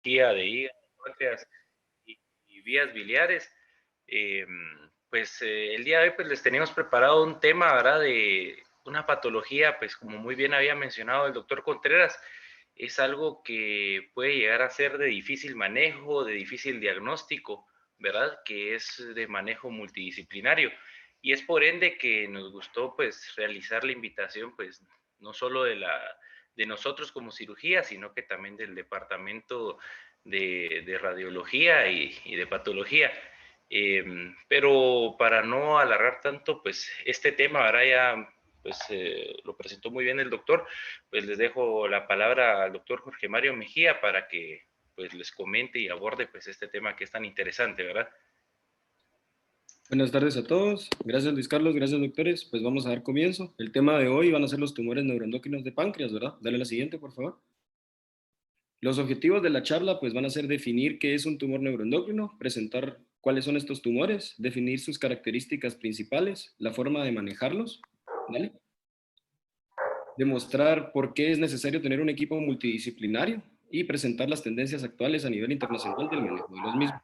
de hígado, páncreas y vías biliares. El día de hoy pues les teníamos preparado un tema, ¿verdad? De una patología, pues como muy bien había mencionado el doctor Contreras, es algo que puede llegar a ser de difícil manejo, de difícil diagnóstico, ¿verdad? Que es de manejo multidisciplinario. Y es por ende que nos gustó pues realizar la invitación, pues no solo de nosotros como cirugía, sino que también del departamento de radiología y de patología. Pero para no alargar tanto, pues este tema ahora ya lo presentó muy bien el doctor, pues les dejo la palabra al doctor Jorge Mario Mejía para que pues les comente y aborde pues este tema que es tan interesante, ¿verdad? Buenas tardes a todos. Gracias Luis Carlos, gracias doctores. Pues vamos a dar comienzo. El tema de hoy van a ser los tumores neuroendocrinos de páncreas, ¿verdad? Dale la siguiente, por favor. Los objetivos de la charla pues van a ser definir qué es un tumor neuroendocrino, presentar cuáles son estos tumores, definir sus características principales, la forma de manejarlos, ¿vale? Demostrar por qué es necesario tener un equipo multidisciplinario y presentar las tendencias actuales a nivel internacional del manejo de los mismos.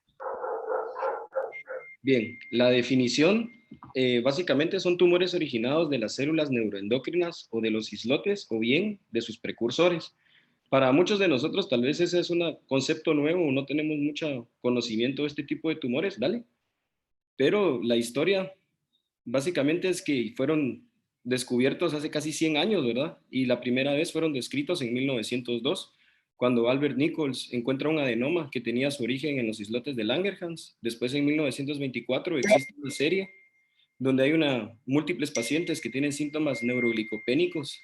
Bien, la definición básicamente son tumores originados de las células neuroendocrinas o de los islotes o bien de sus precursores. Para muchos de nosotros tal vez ese es un concepto nuevo, no tenemos mucho conocimiento de este tipo de tumores, ¿vale? Pero la historia básicamente es que fueron descubiertos hace casi 100 años, ¿verdad? Y la primera vez fueron descritos en 1902, cuando Albert Nichols encuentra un adenoma que tenía su origen en los islotes de Langerhans. Después, en 1924, existe una serie donde hay múltiples pacientes que tienen síntomas neuroglicopénicos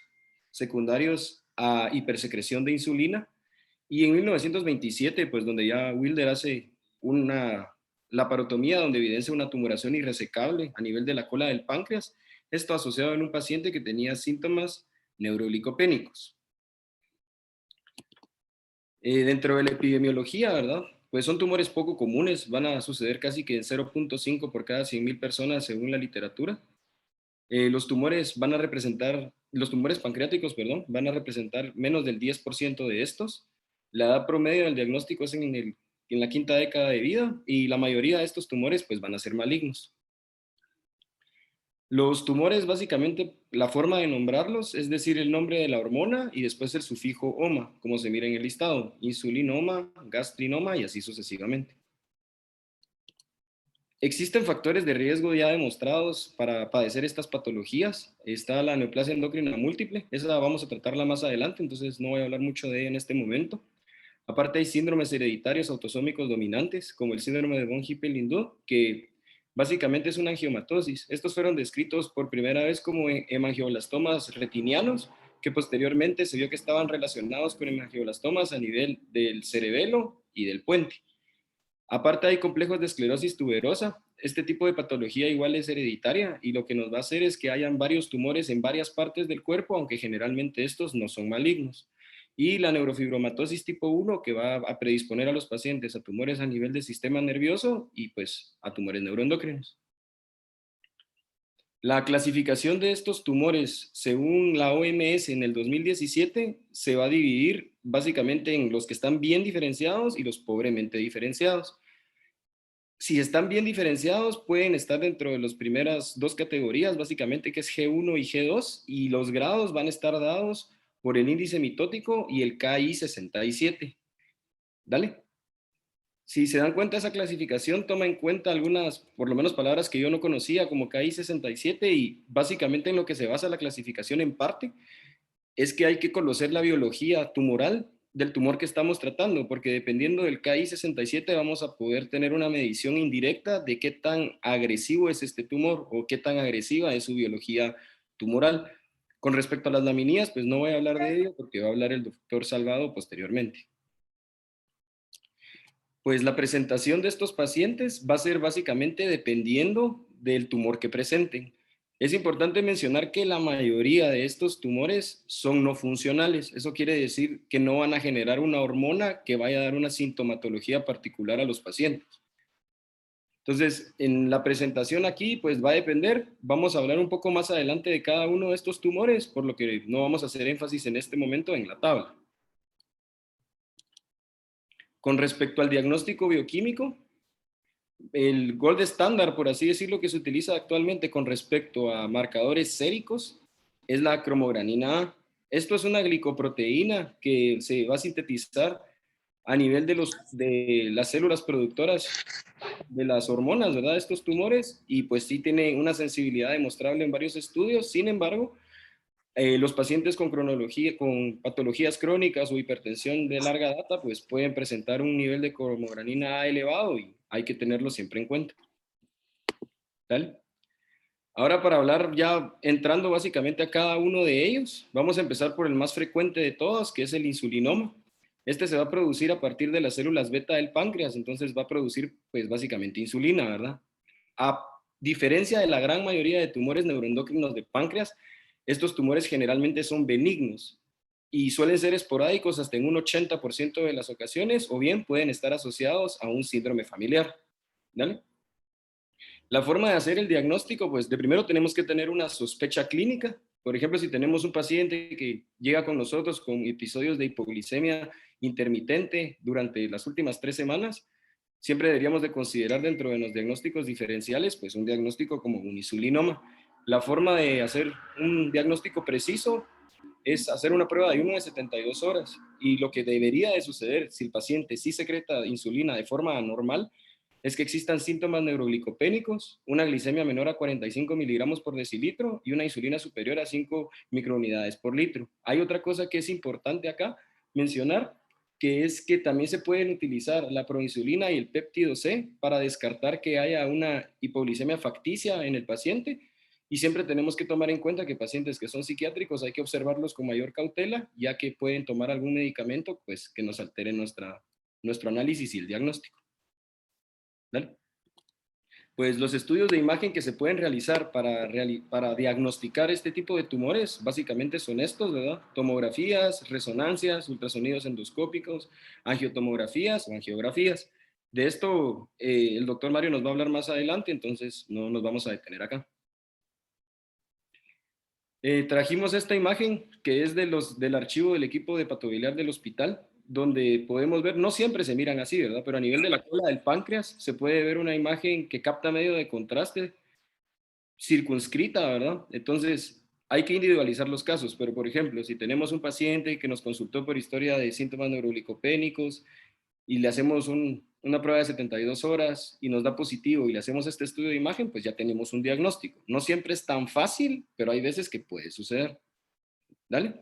secundarios a hipersecreción de insulina. Y en 1927, pues donde ya Wilder hace una laparotomía donde evidencia una tumoración irresecable a nivel de la cola del páncreas, esto asociado en un paciente que tenía síntomas neuroglicopénicos. Dentro de la epidemiología, ¿verdad? Pues son tumores poco comunes, van a suceder casi que en 0.5 por cada 100.000 personas según la literatura. Los tumores pancreáticos, perdón, van a representar menos del 10% de estos. La edad promedio del diagnóstico es en la quinta década de vida y la mayoría de estos tumores pues van a ser malignos. Los tumores, básicamente, la forma de nombrarlos es decir el nombre de la hormona y después el sufijo oma, como se mira en el listado, insulinoma, gastrinoma y así sucesivamente. Existen factores de riesgo ya demostrados para padecer estas patologías. Está la neoplasia endocrina múltiple, esa vamos a tratarla más adelante, entonces no voy a hablar mucho de ella en este momento. Aparte hay síndromes hereditarios autosómicos dominantes, como el síndrome de von Hippel-Lindau, que básicamente es una angiomatosis. Estos fueron descritos por primera vez como hemangioblastomas retinianos, que posteriormente se vio que estaban relacionados con hemangioblastomas a nivel del cerebelo y del puente. Aparte hay complejos de esclerosis tuberosa. Este tipo de patología igual es hereditaria y lo que nos va a hacer es que hayan varios tumores en varias partes del cuerpo, aunque generalmente estos no son malignos. Y la neurofibromatosis tipo 1 que va a predisponer a los pacientes a tumores a nivel del sistema nervioso y pues a tumores neuroendocrinos. La clasificación de estos tumores, según la OMS en el 2017, se va a dividir básicamente en los que están bien diferenciados y los pobremente diferenciados. Si están bien diferenciados, pueden estar dentro de las primeras dos categorías, básicamente, que es G1 y G2, y los grados van a estar dados por el índice mitótico y el KI 67. Dale. Si se dan cuenta, esa clasificación toma en cuenta algunas, por lo menos palabras que yo no conocía, como KI 67, y básicamente en lo que se basa la clasificación en parte es que hay que conocer la biología tumoral del tumor que estamos tratando, porque dependiendo del KI 67 vamos a poder tener una medición indirecta de qué tan agresivo es este tumor o qué tan agresiva es su biología tumoral. Con respecto a las laminías, pues no voy a hablar de ello porque va a hablar el doctor Salgado posteriormente. Pues la presentación de estos pacientes va a ser básicamente dependiendo del tumor que presenten. Es importante mencionar que la mayoría de estos tumores son no funcionales. Eso quiere decir que no van a generar una hormona que vaya a dar una sintomatología particular a los pacientes. Entonces, en la presentación aquí, pues va a depender. Vamos a hablar un poco más adelante de cada uno de estos tumores, por lo que no vamos a hacer énfasis en este momento en la tabla. Con respecto al diagnóstico bioquímico, el gold estándar, por así decirlo, que se utiliza actualmente con respecto a marcadores séricos es la cromogranina A. Esto es una glicoproteína que se va a sintetizar a nivel de las células productoras de las hormonas, ¿verdad? De estos tumores, y pues sí tiene una sensibilidad demostrable en varios estudios. Sin embargo, los pacientes con patologías crónicas o hipertensión de larga data, pues pueden presentar un nivel de cromogranina A elevado y hay que tenerlo siempre en cuenta. ¿Tal? Ahora para hablar ya entrando básicamente a cada uno de ellos, vamos a empezar por el más frecuente de todos, que es el insulinoma. Este se va a producir a partir de las células beta del páncreas, entonces va a producir pues básicamente insulina, ¿verdad? A diferencia de la gran mayoría de tumores neuroendocrinos de páncreas, estos tumores generalmente son benignos y suelen ser esporádicos hasta en un 80% de las ocasiones o bien pueden estar asociados a un síndrome familiar. ¿Vale? La forma de hacer el diagnóstico, pues de primero tenemos que tener una sospecha clínica. Por ejemplo, si tenemos un paciente que llega con nosotros con episodios de hipoglicemia intermitente durante las últimas 3 semanas, siempre deberíamos de considerar dentro de los diagnósticos diferenciales, pues un diagnóstico como un insulinoma. La forma de hacer un diagnóstico preciso es hacer una prueba de ayuno de 72 horas. Y lo que debería de suceder si el paciente sí secreta insulina de forma anormal es que existan síntomas neuroglicopénicos, una glicemia menor a 45 miligramos por decilitro y una insulina superior a 5 microunidades por litro. Hay otra cosa que es importante acá mencionar, que es que también se pueden utilizar la proinsulina y el péptido C para descartar que haya una hipoglicemia facticia en el paciente. Y siempre tenemos que tomar en cuenta que pacientes que son psiquiátricos hay que observarlos con mayor cautela, ya que pueden tomar algún medicamento pues, que nos altere nuestro análisis y el diagnóstico. ¿Vale? Pues los estudios de imagen que se pueden realizar para diagnosticar este tipo de tumores básicamente son estos, ¿verdad? Tomografías, resonancias, ultrasonidos endoscópicos, angiotomografías o angiografías. De esto el doctor Mario nos va a hablar más adelante, entonces no nos vamos a detener acá. Trajimos esta imagen que es del archivo del equipo de patobiliar del hospital, donde podemos ver, no siempre se miran así, ¿verdad? Pero a nivel de la cola del páncreas se puede ver una imagen que capta medio de contraste circunscrita, ¿verdad? Entonces hay que individualizar los casos, pero por ejemplo, si tenemos un paciente que nos consultó por historia de síntomas neuroglicopénicos y le hacemos una prueba de 72 horas y nos da positivo y le hacemos este estudio de imagen, pues ya tenemos un diagnóstico. No siempre es tan fácil, pero hay veces que puede suceder. ¿Dale?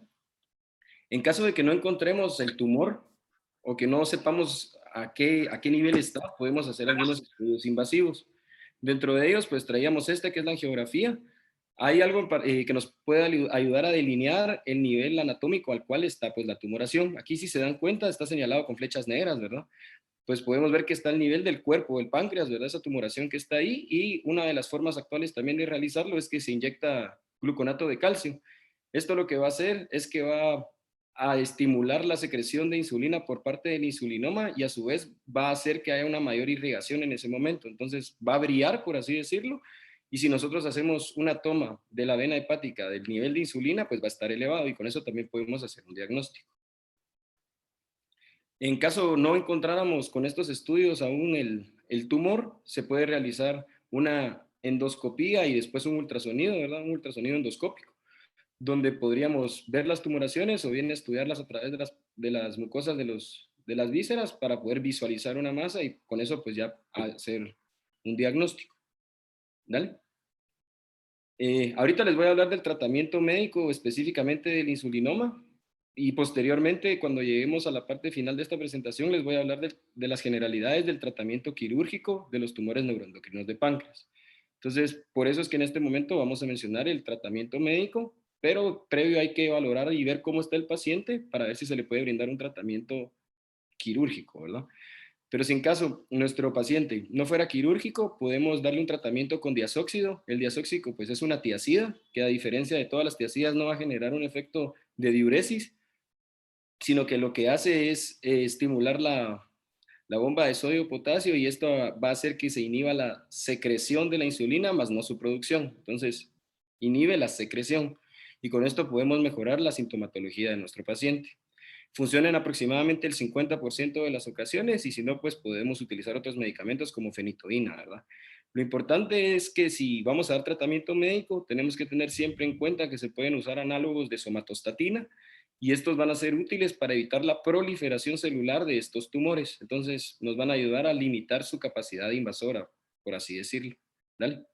En caso de que no encontremos el tumor o que no sepamos a qué nivel está, podemos hacer algunos estudios invasivos. Dentro de ellos, pues traíamos este que es la angiografía. Hay algo que nos puede ayudar a delinear el nivel anatómico al cual está pues la tumoración. Aquí si se dan cuenta está señalado con flechas negras, ¿verdad? Pues podemos ver que está el nivel del cuerpo, del páncreas, ¿verdad? Esa tumoración que está ahí, y una de las formas actuales también de realizarlo es que se inyecta gluconato de calcio. Esto lo que va a hacer es que va a estimular la secreción de insulina por parte del insulinoma y a su vez va a hacer que haya una mayor irrigación en ese momento. Entonces va a brillar, por así decirlo, y si nosotros hacemos una toma de la vena hepática del nivel de insulina, pues va a estar elevado y con eso también podemos hacer un diagnóstico. En caso no encontráramos con estos estudios aún el tumor, se puede realizar una endoscopía y después un ultrasonido, ¿verdad? Un ultrasonido endoscópico, donde podríamos ver las tumoraciones o bien estudiarlas a través de las mucosas de las vísceras para poder visualizar una masa y con eso pues ya hacer un diagnóstico. ¿Dale? Ahorita les voy a hablar del tratamiento médico específicamente del insulinoma y posteriormente cuando lleguemos a la parte final de esta presentación les voy a hablar de las generalidades del tratamiento quirúrgico de los tumores neuroendocrinos de páncreas. Entonces, por eso es que en este momento vamos a mencionar el tratamiento médico, pero previo hay que valorar y ver cómo está el paciente para ver si se le puede brindar un tratamiento quirúrgico, ¿verdad? Pero si en caso nuestro paciente no fuera quirúrgico, podemos darle un tratamiento con diazóxido. El diazóxido pues es una tiacida, que a diferencia de todas las tiacidas no va a generar un efecto de diuresis, sino que lo que hace es estimular la bomba de sodio-potasio y esto va a hacer que se inhiba la secreción de la insulina, más no su producción. Entonces, inhibe la secreción y con esto podemos mejorar la sintomatología de nuestro paciente. Funciona en aproximadamente el 50% de las ocasiones y si no, pues podemos utilizar otros medicamentos como fenitoína, ¿verdad? Lo importante es que si vamos a dar tratamiento médico, tenemos que tener siempre en cuenta que se pueden usar análogos de somatostatina y estos van a ser útiles para evitar la proliferación celular de estos tumores. Entonces, nos van a ayudar a limitar su capacidad invasora, por así decirlo. ¿Dale?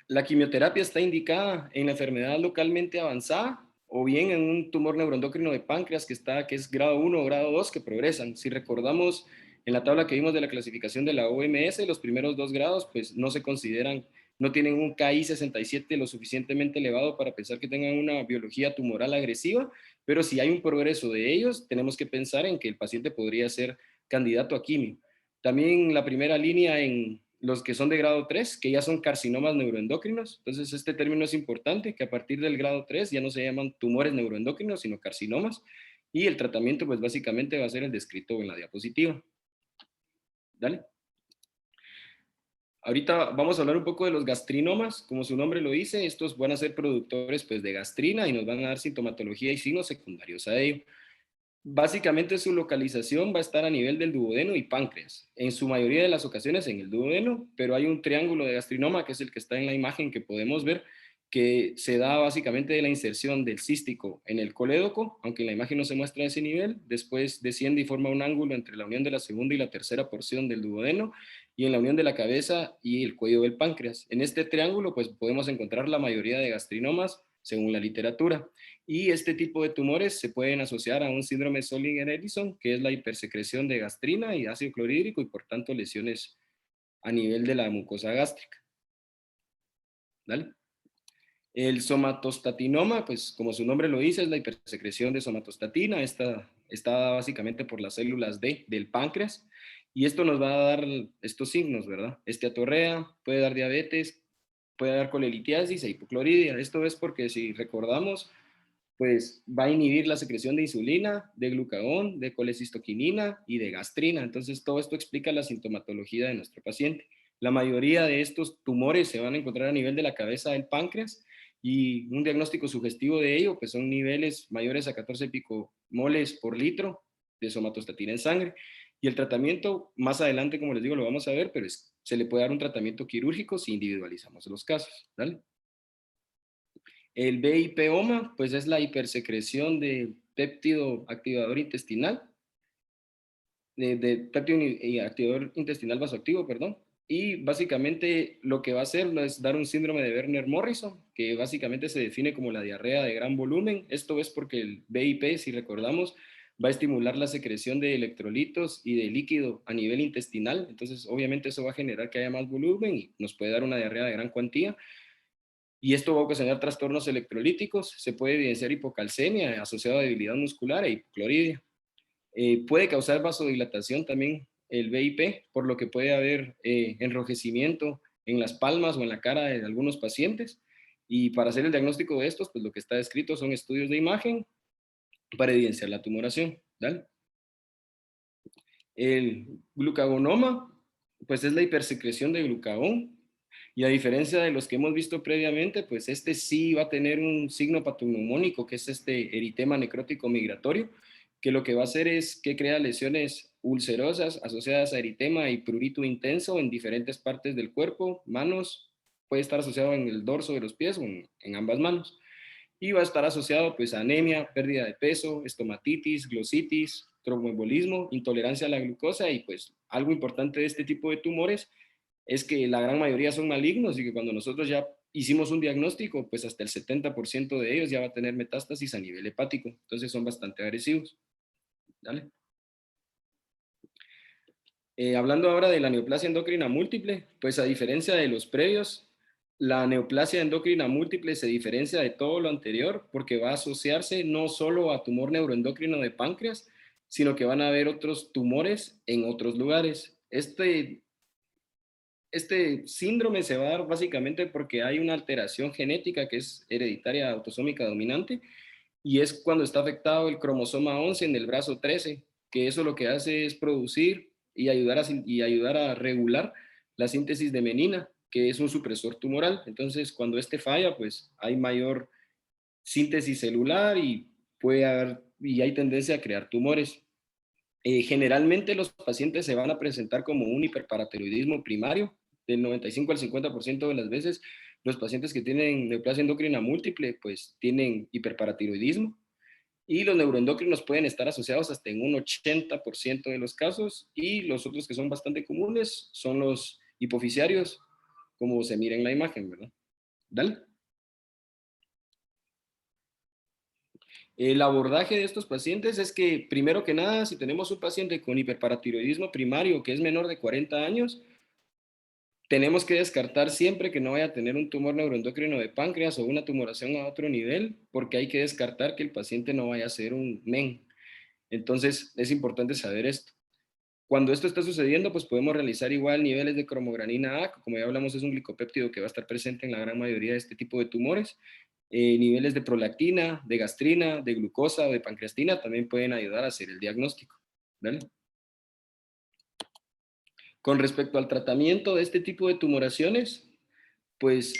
La quimioterapia está indicada en la enfermedad localmente avanzada o bien en un tumor neuroendocrino de páncreas que es grado 1 o grado 2 que progresan. Si recordamos en la tabla que vimos de la clasificación de la OMS, los primeros 2 grados pues no se consideran, no tienen un KI 67 lo suficientemente elevado para pensar que tengan una biología tumoral agresiva, pero si hay un progreso de ellos, tenemos que pensar en que el paciente podría ser candidato a quimio. También la primera línea en los que son de grado 3, que ya son carcinomas neuroendocrinos. Entonces, este término es importante, que a partir del grado 3 ya no se llaman tumores neuroendocrinos, sino carcinomas. Y el tratamiento, pues básicamente va a ser el descrito en la diapositiva. Dale. Ahorita vamos a hablar un poco de los gastrinomas. Como su nombre lo dice, estos van a ser productores pues, de gastrina y nos van a dar sintomatología y signos secundarios a ello. Básicamente su localización va a estar a nivel del duodeno y páncreas, en su mayoría de las ocasiones en el duodeno, pero hay un triángulo de gastrinoma, que es el que está en la imagen que podemos ver, que se da básicamente de la inserción del cístico en el colédoco, aunque en la imagen no se muestra ese nivel, después desciende y forma un ángulo entre la unión de la segunda y la tercera porción del duodeno, y en la unión de la cabeza y el cuello del páncreas. En este triángulo pues podemos encontrar la mayoría de gastrinomas según la literatura. Y este tipo de tumores se pueden asociar a un síndrome Solinger-Ellison, que es la hipersecreción de gastrina y ácido clorhídrico y por tanto lesiones a nivel de la mucosa gástrica. ¿Vale? El somatostatinoma, pues como su nombre lo dice, es la hipersecreción de somatostatina. Esta está dada básicamente por las células D del páncreas. Y esto nos va a dar estos signos, ¿verdad? Esteatorrea, puede dar diabetes, puede dar colelitiasis e hipocloridia. Esto es porque si recordamos, pues va a inhibir la secreción de insulina, de glucagón, de colecistoquinina y de gastrina. Entonces, todo esto explica la sintomatología de nuestro paciente. La mayoría de estos tumores se van a encontrar a nivel de la cabeza del páncreas y un diagnóstico sugestivo de ello, pues son niveles mayores a 14 picomoles por litro de somatostatina en sangre. Y el tratamiento, más adelante, como les digo, lo vamos a ver, pero se le puede dar un tratamiento quirúrgico si individualizamos los casos. ¿Vale? El BIPoma, pues es la hipersecreción de péptido activador intestinal, de péptido y activador intestinal vasoactivo, perdón. Y básicamente lo que va a hacer es dar un síndrome de Werner-Morrison, que básicamente se define como la diarrea de gran volumen. Esto es porque el BIP, si recordamos, va a estimular la secreción de electrolitos y de líquido a nivel intestinal. Entonces, obviamente eso va a generar que haya más volumen y nos puede dar una diarrea de gran cuantía. Y esto va a ocasionar trastornos electrolíticos, se puede evidenciar hipocalcemia asociada a debilidad muscular e hipocloridia. Puede causar vasodilatación también el BIP, por lo que puede haber enrojecimiento en las palmas o en la cara de algunos pacientes. Y para hacer el diagnóstico de estos, pues lo que está descrito son estudios de imagen para evidenciar la tumoración. ¿Vale? El glucagonoma, pues es la hipersecreción de glucagón, y a diferencia de los que hemos visto previamente, pues este sí va a tener un signo patognomónico, que es este eritema necrótico migratorio, que lo que va a hacer es que crea lesiones ulcerosas asociadas a eritema y prurito intenso en diferentes partes del cuerpo, manos, puede estar asociado en el dorso de los pies o en ambas manos. Y va a estar asociado pues a anemia, pérdida de peso, estomatitis, glositis, tromboembolismo, intolerancia a la glucosa y pues algo importante de este tipo de tumores es que la gran mayoría son malignos y que cuando nosotros ya hicimos un diagnóstico, pues hasta el 70% de ellos ya va a tener metástasis a nivel hepático. Entonces son bastante agresivos. ¿Dale? Hablando ahora de la neoplasia endocrina múltiple, pues a diferencia de los previos, la neoplasia endocrina múltiple se diferencia de todo lo anterior porque va a asociarse no solo a tumor neuroendocrino de páncreas, sino que van a haber otros tumores en otros lugares. Este síndrome se va a dar básicamente porque hay una alteración genética que es hereditaria autosómica dominante y es cuando está afectado el cromosoma 11 en el brazo 13, que eso lo que hace es producir y ayudar a regular la síntesis de menina, que es un supresor tumoral. Entonces, cuando este falla, pues hay mayor síntesis celular y puede haber, y hay tendencia a crear tumores. Generalmente los pacientes se van a presentar como un hiperparatiroidismo primario, del 95 al 50% de las veces los pacientes que tienen neoplasia endocrina múltiple pues tienen hiperparatiroidismo y los neuroendocrinos pueden estar asociados hasta en un 80% de los casos y los otros que son bastante comunes son los hipofisiarios, como se mira en la imagen, ¿verdad? Dale. El abordaje de estos pacientes es que, primero que nada, si tenemos un paciente con hiperparatiroidismo primario que es menor de 40 años, tenemos que descartar siempre que no vaya a tener un tumor neuroendocrino de páncreas o una tumoración a otro nivel, porque hay que descartar que el paciente no vaya a ser un MEN. Entonces, es importante saber esto. Cuando esto está sucediendo, pues podemos realizar igual niveles de cromogranina A, que como ya hablamos es un glicopéptido que va a estar presente en la gran mayoría de este tipo de tumores. Niveles de prolactina, de gastrina, de glucosa o de pancreatina también pueden ayudar a hacer el diagnóstico. ¿Vale? Con respecto al tratamiento de este tipo de tumoraciones, pues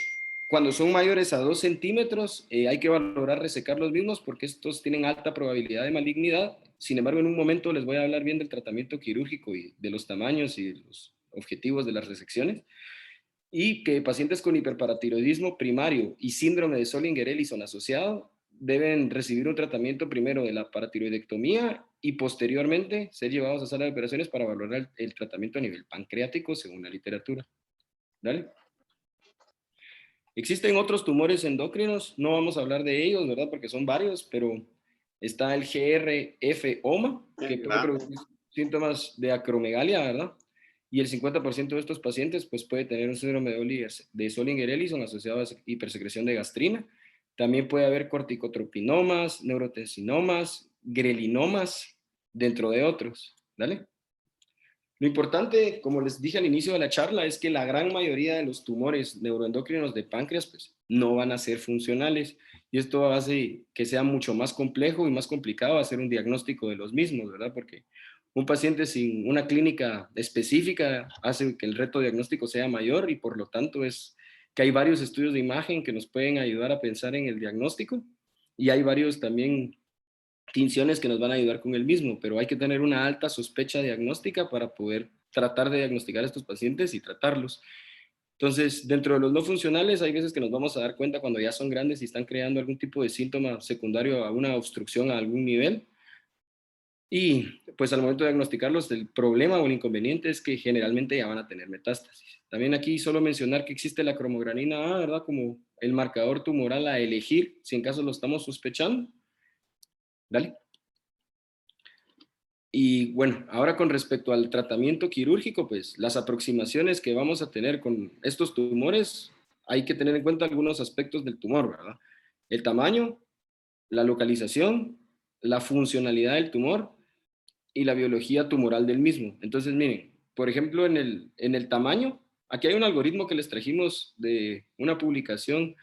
cuando son mayores a 2 centímetros hay que valorar resecar los mismos porque estos tienen alta probabilidad de malignidad. Sin embargo, en un momento les voy a hablar bien del tratamiento quirúrgico y de los tamaños y de los objetivos de las resecciones. Y que pacientes con hiperparatiroidismo primario y síndrome de Solinger-Ellison asociado deben recibir un tratamiento primero de la paratiroidectomía y posteriormente ser llevados a sala de operaciones para valorar el tratamiento a nivel pancreático según la literatura. ¿Dale? Existen otros tumores endocrinos, no vamos a hablar de ellos, ¿verdad? Porque son varios, pero está el GRF-OMA, que puede producir síntomas de acromegalia, ¿verdad? Y el 50% de estos pacientes pues, puede tener un síndrome de Solinger-Ellison asociado a hipersecreción de gastrina. También puede haber corticotropinomas, neurotensinomas, grelinomas, dentro de otros. ¿Vale? Lo importante, como les dije al inicio de la charla, es que la gran mayoría de los tumores neuroendocrinos de páncreas pues, no van a ser funcionales y esto hace que sea mucho más complejo y más complicado hacer un diagnóstico de los mismos, ¿verdad? Porque un paciente sin una clínica específica hace que el reto diagnóstico sea mayor y por lo tanto es que hay varios estudios de imagen que nos pueden ayudar a pensar en el diagnóstico y hay varios también tinciones que nos van a ayudar con el mismo, pero hay que tener una alta sospecha diagnóstica para poder tratar de diagnosticar a estos pacientes y tratarlos. Entonces, dentro de los no funcionales, hay veces que nos vamos a dar cuenta cuando ya son grandes y están creando algún tipo de síntoma secundario a una obstrucción a algún nivel. Y pues al momento de diagnosticarlos, el problema o el inconveniente es que generalmente ya van a tener metástasis. También aquí solo mencionar que existe la cromogranina A, ¿verdad? Como el marcador tumoral a elegir si en caso lo estamos sospechando. Dale. Y bueno, ahora con respecto al tratamiento quirúrgico, pues las aproximaciones que vamos a tener con estos tumores, hay que tener en cuenta algunos aspectos del tumor, ¿verdad? El tamaño, la localización, la funcionalidad del tumor y la biología tumoral del mismo. Entonces, miren, por ejemplo, en el tamaño, aquí hay un algoritmo que les trajimos de una publicación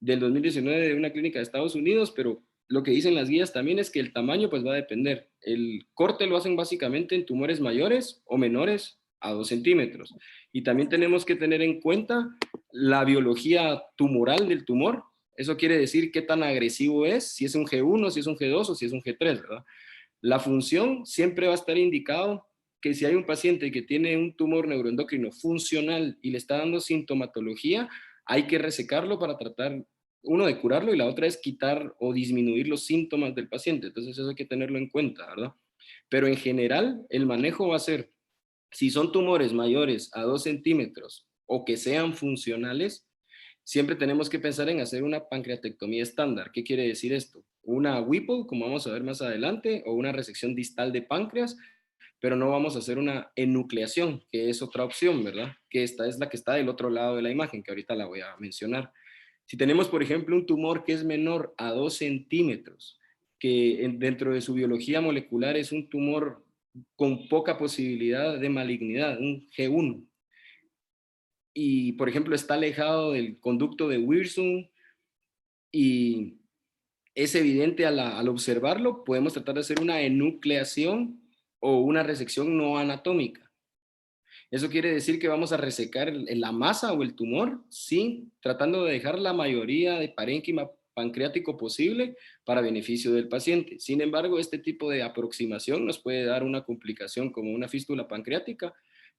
del 2019 de una clínica de Estados Unidos, pero lo que dicen las guías también es que el tamaño pues va a depender. El corte lo hacen básicamente en tumores mayores o menores a 2 centímetros. Y también tenemos que tener en cuenta la biología tumoral del tumor. Eso quiere decir qué tan agresivo es, si es un G1, si es un G2 o si es un G3, ¿verdad? La función siempre va a estar indicado que si hay un paciente que tiene un tumor neuroendocrino funcional y le está dando sintomatología, hay que resecarlo para tratar, uno, de curarlo y la otra es quitar o disminuir los síntomas del paciente. Entonces eso hay que tenerlo en cuenta, ¿verdad? Pero en general el manejo va a ser, si son tumores mayores a 2 centímetros o que sean funcionales, siempre tenemos que pensar en hacer una pancreatectomía estándar. ¿Qué quiere decir esto? Una Whipple, como vamos a ver más adelante, o una resección distal de páncreas, pero no vamos a hacer una enucleación, que es otra opción, ¿verdad? Que esta es la que está del otro lado de la imagen, que ahorita la voy a mencionar. Si tenemos, por ejemplo, un tumor que es menor a 2 centímetros, que dentro de su biología molecular es un tumor con poca posibilidad de malignidad, un G1, y, por ejemplo, está alejado del conducto de Wirsung y es evidente al observarlo, podemos tratar de hacer una enucleación o una resección no anatómica. Eso quiere decir que vamos a resecar la masa o el tumor, sí, tratando de dejar la mayoría de parénquima pancreático posible para beneficio del paciente. Sin embargo, este tipo de aproximación nos puede dar una complicación como una fístula pancreática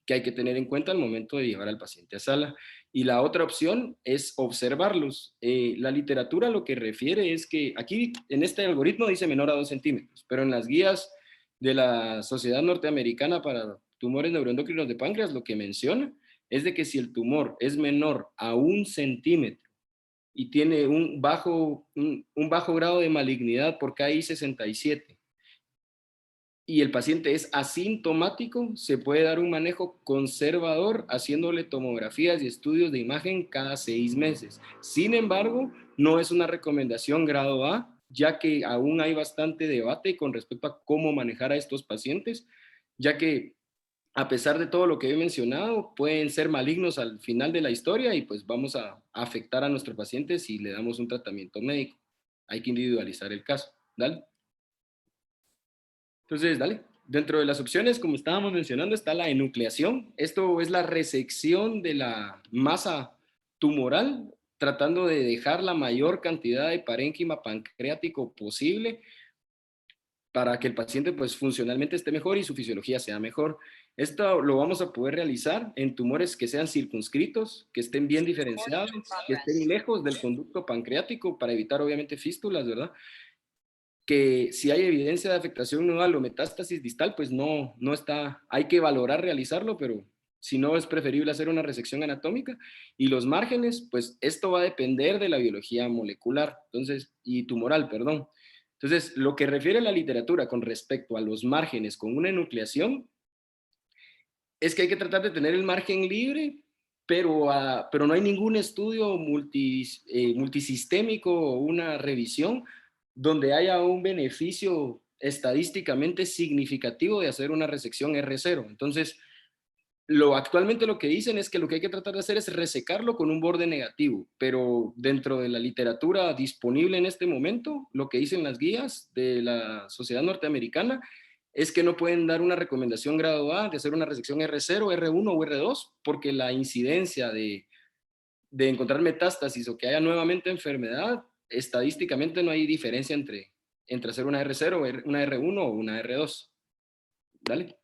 que hay que tener en cuenta al momento de llevar al paciente a sala. Y la otra opción es observarlos. La literatura lo que refiere es que aquí en este algoritmo dice menor a 2 centímetros, pero en las guías de la Sociedad Norteamericana para Tumores Neuroendocrinos de Páncreas lo que menciona es de que si el tumor es menor a 1 centímetro y tiene un bajo grado de malignidad por KI67 y el paciente es asintomático, se puede dar un manejo conservador haciéndole tomografías y estudios de imagen cada 6 meses. Sin embargo, no es una recomendación grado A, ya que aún hay bastante debate con respecto a cómo manejar a estos pacientes, ya que a pesar de todo lo que he mencionado, pueden ser malignos al final de la historia y pues vamos a afectar a nuestro paciente si le damos un tratamiento médico. Hay que individualizar el caso. ¿Dale? Entonces, dale. Dentro de las opciones, como estábamos mencionando, está la enucleación. Esto es la resección de la masa tumoral, tratando de dejar la mayor cantidad de parénquima pancreático posible para que el paciente pues funcionalmente esté mejor y su fisiología sea mejor. Esto lo vamos a poder realizar en tumores que sean circunscritos, que estén bien diferenciados, que estén lejos del conducto pancreático para evitar obviamente fístulas, ¿verdad? Que si hay evidencia de afectación nodal o metástasis distal, pues no está, hay que valorar realizarlo, pero si no es preferible hacer una resección anatómica. Y los márgenes, pues esto va a depender de la biología molecular, entonces, y tumoral, perdón. Entonces, lo que refiere la literatura con respecto a los márgenes con una enucleación es que hay que tratar de tener el margen libre, pero no hay ningún estudio multisistémico o una revisión donde haya un beneficio estadísticamente significativo de hacer una resección R0. Entonces, actualmente lo que dicen es que lo que hay que tratar de hacer es resecarlo con un borde negativo, pero dentro de la literatura disponible en este momento, lo que dicen las guías de la Sociedad Norteamericana es que no pueden dar una recomendación grado A de hacer una resección R0, R1 o R2, porque la incidencia de encontrar metástasis o que haya nuevamente enfermedad, estadísticamente no hay diferencia entre hacer una R0, una R1 o una R2. Dale.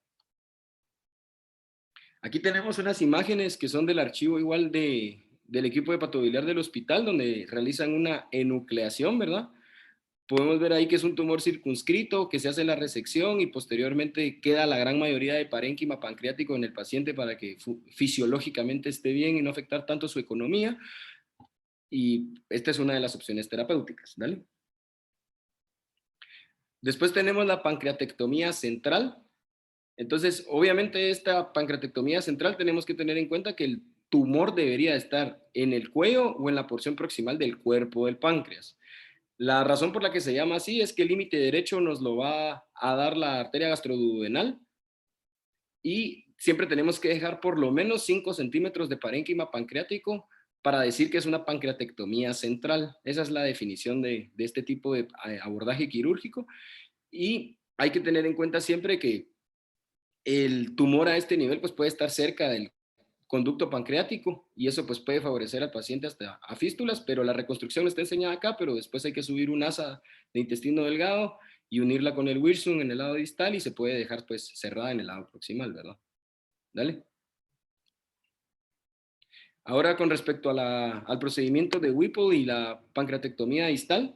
Aquí tenemos unas imágenes que son del archivo igual del equipo de patobiliar del hospital, donde realizan una enucleación, ¿verdad? Podemos ver ahí que es un tumor circunscrito, que se hace la resección y posteriormente queda la gran mayoría de parénquima pancreático en el paciente para que fisiológicamente esté bien y no afectar tanto su economía. Y esta es una de las opciones terapéuticas, ¿vale? Después tenemos la pancreatectomía central. Entonces, obviamente esta pancreatectomía central tenemos que tener en cuenta que el tumor debería estar en el cuello o en la porción proximal del cuerpo del páncreas. La razón por la que se llama así es que el límite derecho nos lo va a dar la arteria gastroduodenal y siempre tenemos que dejar por lo menos 5 centímetros de parénquima pancreático para decir que es una pancreatectomía central. Esa es la definición de este tipo de abordaje quirúrgico y hay que tener en cuenta siempre que el tumor a este nivel pues puede estar cerca del conducto pancreático y eso pues puede favorecer al paciente hasta a fístulas, pero la reconstrucción está enseñada acá, pero después hay que subir un asa de intestino delgado y unirla con el Wirsung en el lado distal y se puede dejar pues cerrada en el lado proximal, ¿verdad? Dale. Ahora con respecto al procedimiento de Whipple y la pancreatectomía distal,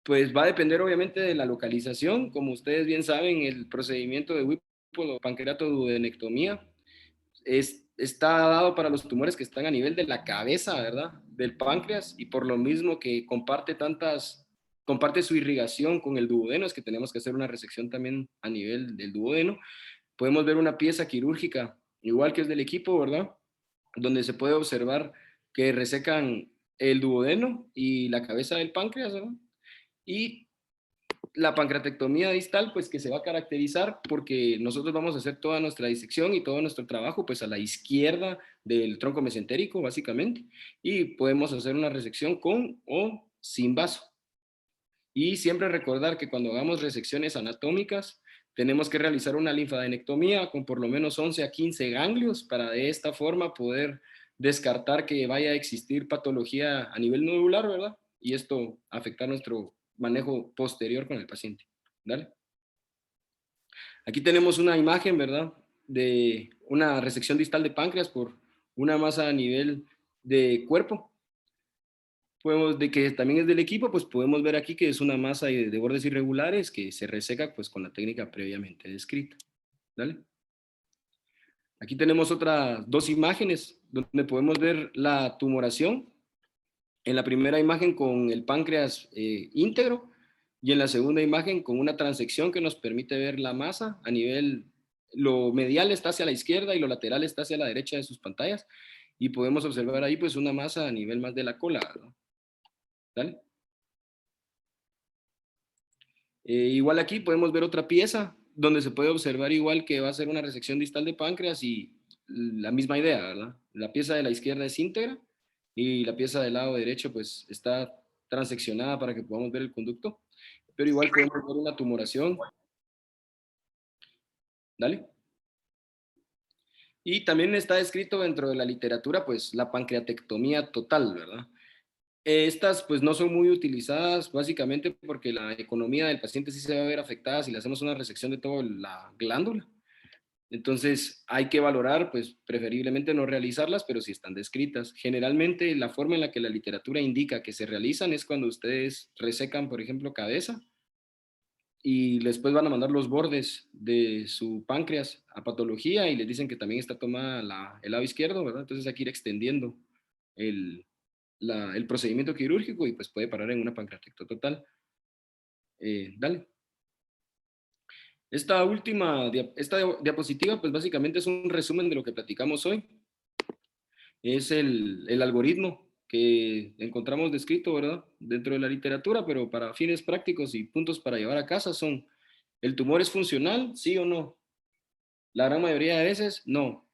pues va a depender obviamente de la localización. Como ustedes bien saben, el procedimiento de Whipple o pancreatoduodenectomía está dado para los tumores que están a nivel de la cabeza, ¿verdad? Del páncreas, y por lo mismo que comparte su irrigación con el duodeno, es que tenemos que hacer una resección también a nivel del duodeno. Podemos ver una pieza quirúrgica, igual que es del equipo, ¿verdad? Donde se puede observar que resecan el duodeno y la cabeza del páncreas, ¿verdad? Y la pancreatectomía distal, pues que se va a caracterizar porque nosotros vamos a hacer toda nuestra disección y todo nuestro trabajo pues a la izquierda del tronco mesentérico, básicamente, y podemos hacer una resección con o sin vaso. Y siempre recordar que cuando hagamos resecciones anatómicas, tenemos que realizar una linfadenectomía con por lo menos 11 a 15 ganglios para de esta forma poder descartar que vaya a existir patología a nivel nodular, ¿verdad? y esto afectar nuestro manejo posterior con el paciente. ¿Dale? Aquí tenemos una imagen, ¿verdad? De una resección distal de páncreas por una masa a nivel de cuerpo. Podemos, de que también es del equipo, pues podemos ver aquí que es una masa de bordes irregulares que se reseca pues con la técnica previamente descrita. ¿Dale? Aquí tenemos otras dos imágenes donde podemos ver la tumoración. En la primera imagen con el páncreas íntegro y en la segunda imagen con una transección que nos permite ver la masa a nivel, lo medial está hacia la izquierda y lo lateral está hacia la derecha de sus pantallas y podemos observar ahí pues una masa a nivel más de la cola, ¿no? ¿Dale? Igual aquí podemos ver otra pieza donde se puede observar igual que va a ser una resección distal de páncreas y la misma idea, ¿verdad? La pieza de la izquierda es íntegra y la pieza del lado derecho pues está transeccionada para que podamos ver el conducto, pero igual podemos ver una tumoración, ¿dale? Y también está descrito dentro de la literatura pues la pancreatectomía total, ¿verdad? Estas pues no son muy utilizadas básicamente porque la economía del paciente sí se va a ver afectada si le hacemos una resección de toda la glándula. Entonces hay que valorar, pues preferiblemente no realizarlas, pero si están descritas. Generalmente la forma en la que la literatura indica que se realizan es cuando ustedes resecan, por ejemplo, cabeza y después van a mandar los bordes de su páncreas a patología y les dicen que también está tomada el lado izquierdo, ¿verdad? Entonces hay que ir extendiendo el, el procedimiento quirúrgico y pues puede parar en una pancreatectomía total. Dale. Esta diapositiva pues básicamente es un resumen de lo que platicamos hoy. Es el algoritmo que encontramos descrito, ¿verdad? Dentro de la literatura, pero para fines prácticos y puntos para llevar a casa son, ¿el tumor es funcional? ¿Sí o no? La gran mayoría de veces, no.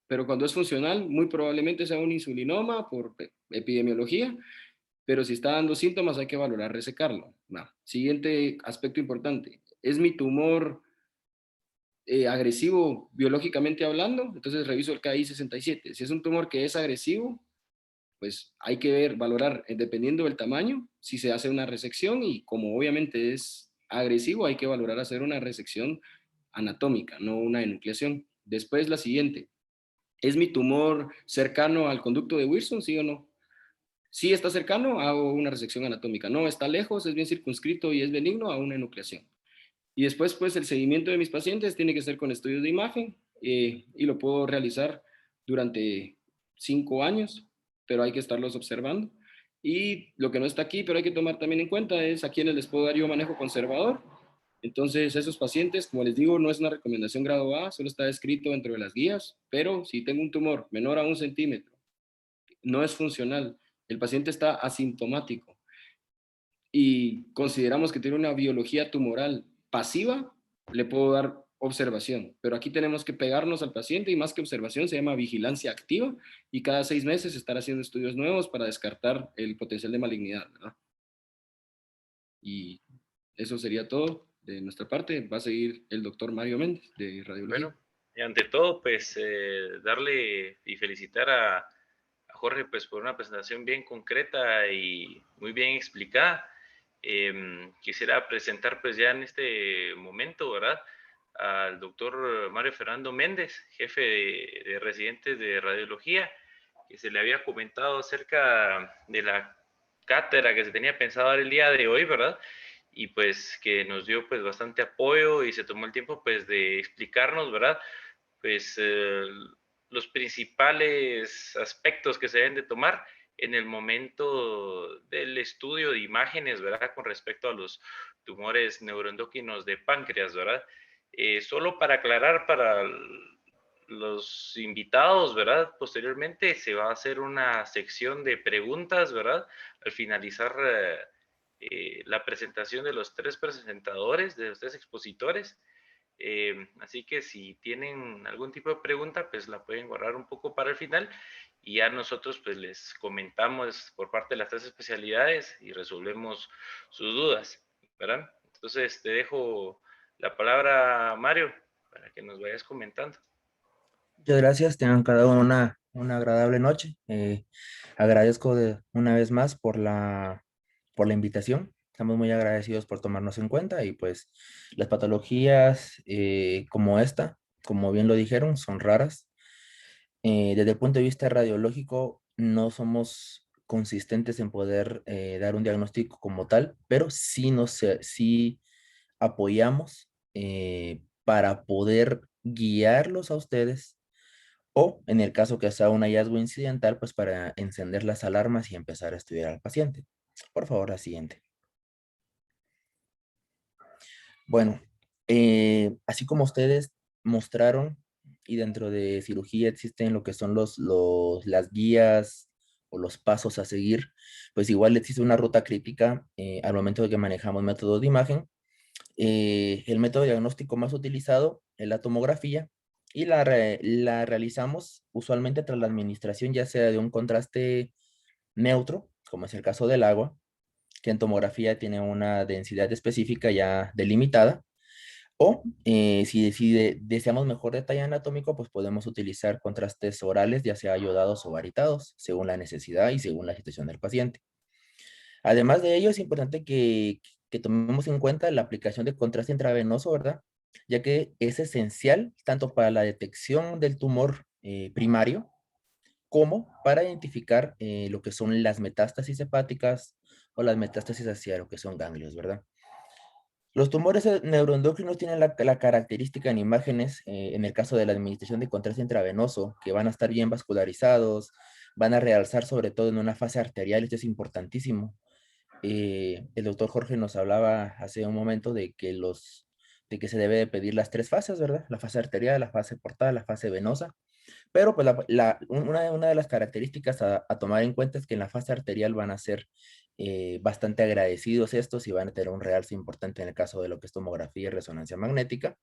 Pero cuando es funcional, muy probablemente sea un insulinoma por epidemiología, pero si está dando síntomas hay que valorar resecarlo. No. Siguiente aspecto importante, ¿es mi tumor agresivo biológicamente hablando? Entonces reviso el KI67. Si es un tumor que es agresivo, pues hay que ver, valorar, dependiendo del tamaño, si se hace una resección y como obviamente es agresivo, hay que valorar hacer una resección anatómica, no una enucleación. Después la siguiente, ¿es mi tumor cercano al conducto de Wilson, sí o no? Si está cercano, hago una resección anatómica. No, está lejos, es bien circunscrito y es benigno, a una enucleación. Y después, pues, el seguimiento de mis pacientes tiene que ser con estudios de imagen y lo puedo realizar durante 5 años, pero hay que estarlos observando. Y lo que no está aquí, pero hay que tomar también en cuenta, es a quienes les puedo dar yo manejo conservador. Entonces, esos pacientes, como les digo, no es una recomendación grado A, solo está escrito dentro de las guías, pero si tengo un tumor menor a 1 centímetro, no es funcional, el paciente está asintomático y consideramos que tiene una biología tumoral pasiva, le puedo dar observación. Pero aquí tenemos que pegarnos al paciente y más que observación se llama vigilancia activa y cada 6 meses estar haciendo estudios nuevos para descartar el potencial de malignidad, ¿verdad? Y eso sería todo de nuestra parte. Va a seguir el doctor Mario Méndez de radiología. Bueno, y ante todo, pues darle y felicitar a Jorge pues por una presentación bien concreta y muy bien explicada. Quisiera presentar pues ya en este momento, ¿verdad? Al doctor Mario Fernando Méndez, jefe de residentes de radiología, que se le había comentado acerca de la cátedra que se tenía pensado dar el día de hoy, ¿verdad? Y pues que nos dio pues bastante apoyo y se tomó el tiempo pues de explicarnos, ¿verdad? Pues los principales aspectos que se deben de tomar en el momento del estudio de imágenes, ¿verdad? Con respecto a los tumores neuroendocrinos de páncreas, ¿verdad? Solo para aclarar para los invitados, ¿verdad? Posteriormente se va a hacer una sección de preguntas, ¿verdad? Al finalizar la presentación de los tres presentadores, de los tres expositores. Así que si tienen algún tipo de pregunta, pues la pueden guardar un poco para el final y ya nosotros pues les comentamos por parte de las tres especialidades y resolvemos sus dudas, ¿verdad? Entonces te dejo la palabra, Mario, para que nos vayas comentando. Muchas gracias, tengan cada uno una agradable noche. Agradezco una vez más por por la invitación. Estamos muy agradecidos por tomarnos en cuenta y pues las patologías como esta, como bien lo dijeron, son raras. Desde el punto de vista radiológico, no somos consistentes en poder dar un diagnóstico como tal, pero sí apoyamos para poder guiarlos a ustedes o, en el caso que sea un hallazgo incidental, pues para encender las alarmas y empezar a estudiar al paciente. Por favor, la siguiente. Bueno, así como ustedes mostraron, y dentro de cirugía existen lo que son las guías o los pasos a seguir, pues igual existe una ruta crítica al momento de que manejamos métodos de imagen. El método diagnóstico más utilizado es la tomografía y la realizamos usualmente tras la administración ya sea de un contraste neutro, como es el caso del agua, que en tomografía tiene una densidad específica ya delimitada, o si deseamos mejor detalle anatómico, pues podemos utilizar contrastes orales, ya sea iodados o varitados, según la necesidad y según la situación del paciente. Además de ello, es importante que tomemos en cuenta la aplicación de contraste intravenoso, ¿verdad? Ya que es esencial tanto para la detección del tumor primario como para identificar lo que son las metástasis hepáticas o las metástasis hacia lo que son ganglios, ¿verdad? Los tumores neuroendocrinos tienen la característica en imágenes, en el caso de la administración de contraste intravenoso, que van a estar bien vascularizados, van a realzar sobre todo en una fase arterial, esto es importantísimo. El doctor Jorge nos hablaba hace un momento de que se debe de pedir las tres fases, ¿verdad? La fase arterial, la fase portal, la fase venosa. Pero pues una de las características a tomar en cuenta es que en la fase arterial van a ser bastante agradecidos estos y van a tener un realce importante en el caso de lo que es tomografía y resonancia magnética.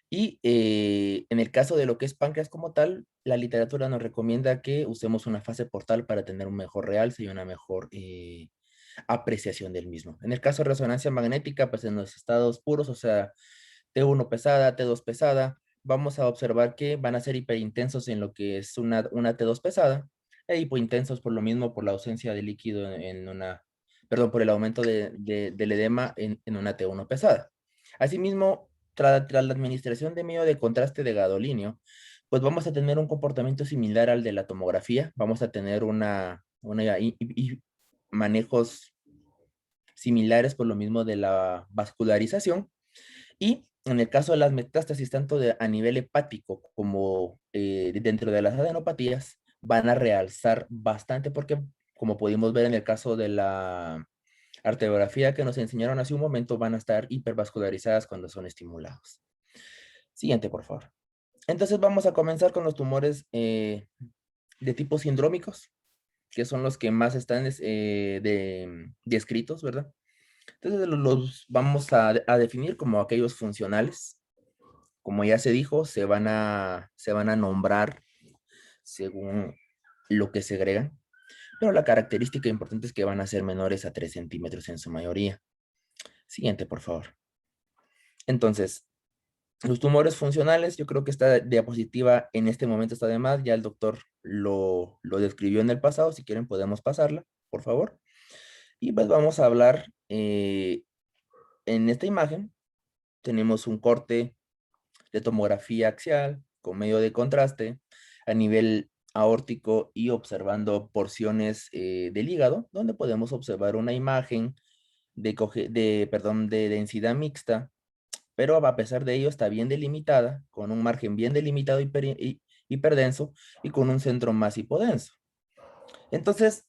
Y en el caso de lo que es páncreas como tal, la literatura nos recomienda que usemos una fase portal para tener un mejor realce y una mejor apreciación del mismo. En el caso de resonancia magnética, pues en los estados puros, o sea, T1 pesada, T2 pesada, vamos a observar que van a ser hiperintensos en lo que es una T2 pesada e hipointensos por lo mismo, por la ausencia de líquido perdón, por el aumento del edema en una T1 pesada. Asimismo, tras la administración de medio de contraste de gadolinio, pues vamos a tener un comportamiento similar al de la tomografía, vamos a tener manejos similares por lo mismo de la vascularización. Y en el caso de las metástasis, tanto a nivel hepático como dentro de las adenopatías, van a realzar bastante porque, como pudimos ver en el caso de la arteriografía que nos enseñaron hace un momento, van a estar hipervascularizadas cuando son estimulados. Siguiente, por favor. Entonces vamos a comenzar con los tumores de tipo sindrómicos, que son los que más están descritos, ¿verdad? Entonces los vamos a definir como aquellos funcionales. Como ya se dijo, se van a nombrar según lo que segregan, pero la característica importante es que van a ser menores a 3 centímetros en su mayoría. Siguiente, por favor. Entonces, los tumores funcionales, yo creo que esta diapositiva en este momento está de más, ya el doctor lo describió en el pasado, si quieren podemos pasarla, por favor. Y pues vamos a hablar, en esta imagen tenemos un corte de tomografía axial con medio de contraste a nivel aórtico y observando porciones del hígado, donde podemos observar una imagen de densidad mixta, pero a pesar de ello está bien delimitada, con un margen bien delimitado hiperdenso y con un centro más hipodenso. Entonces,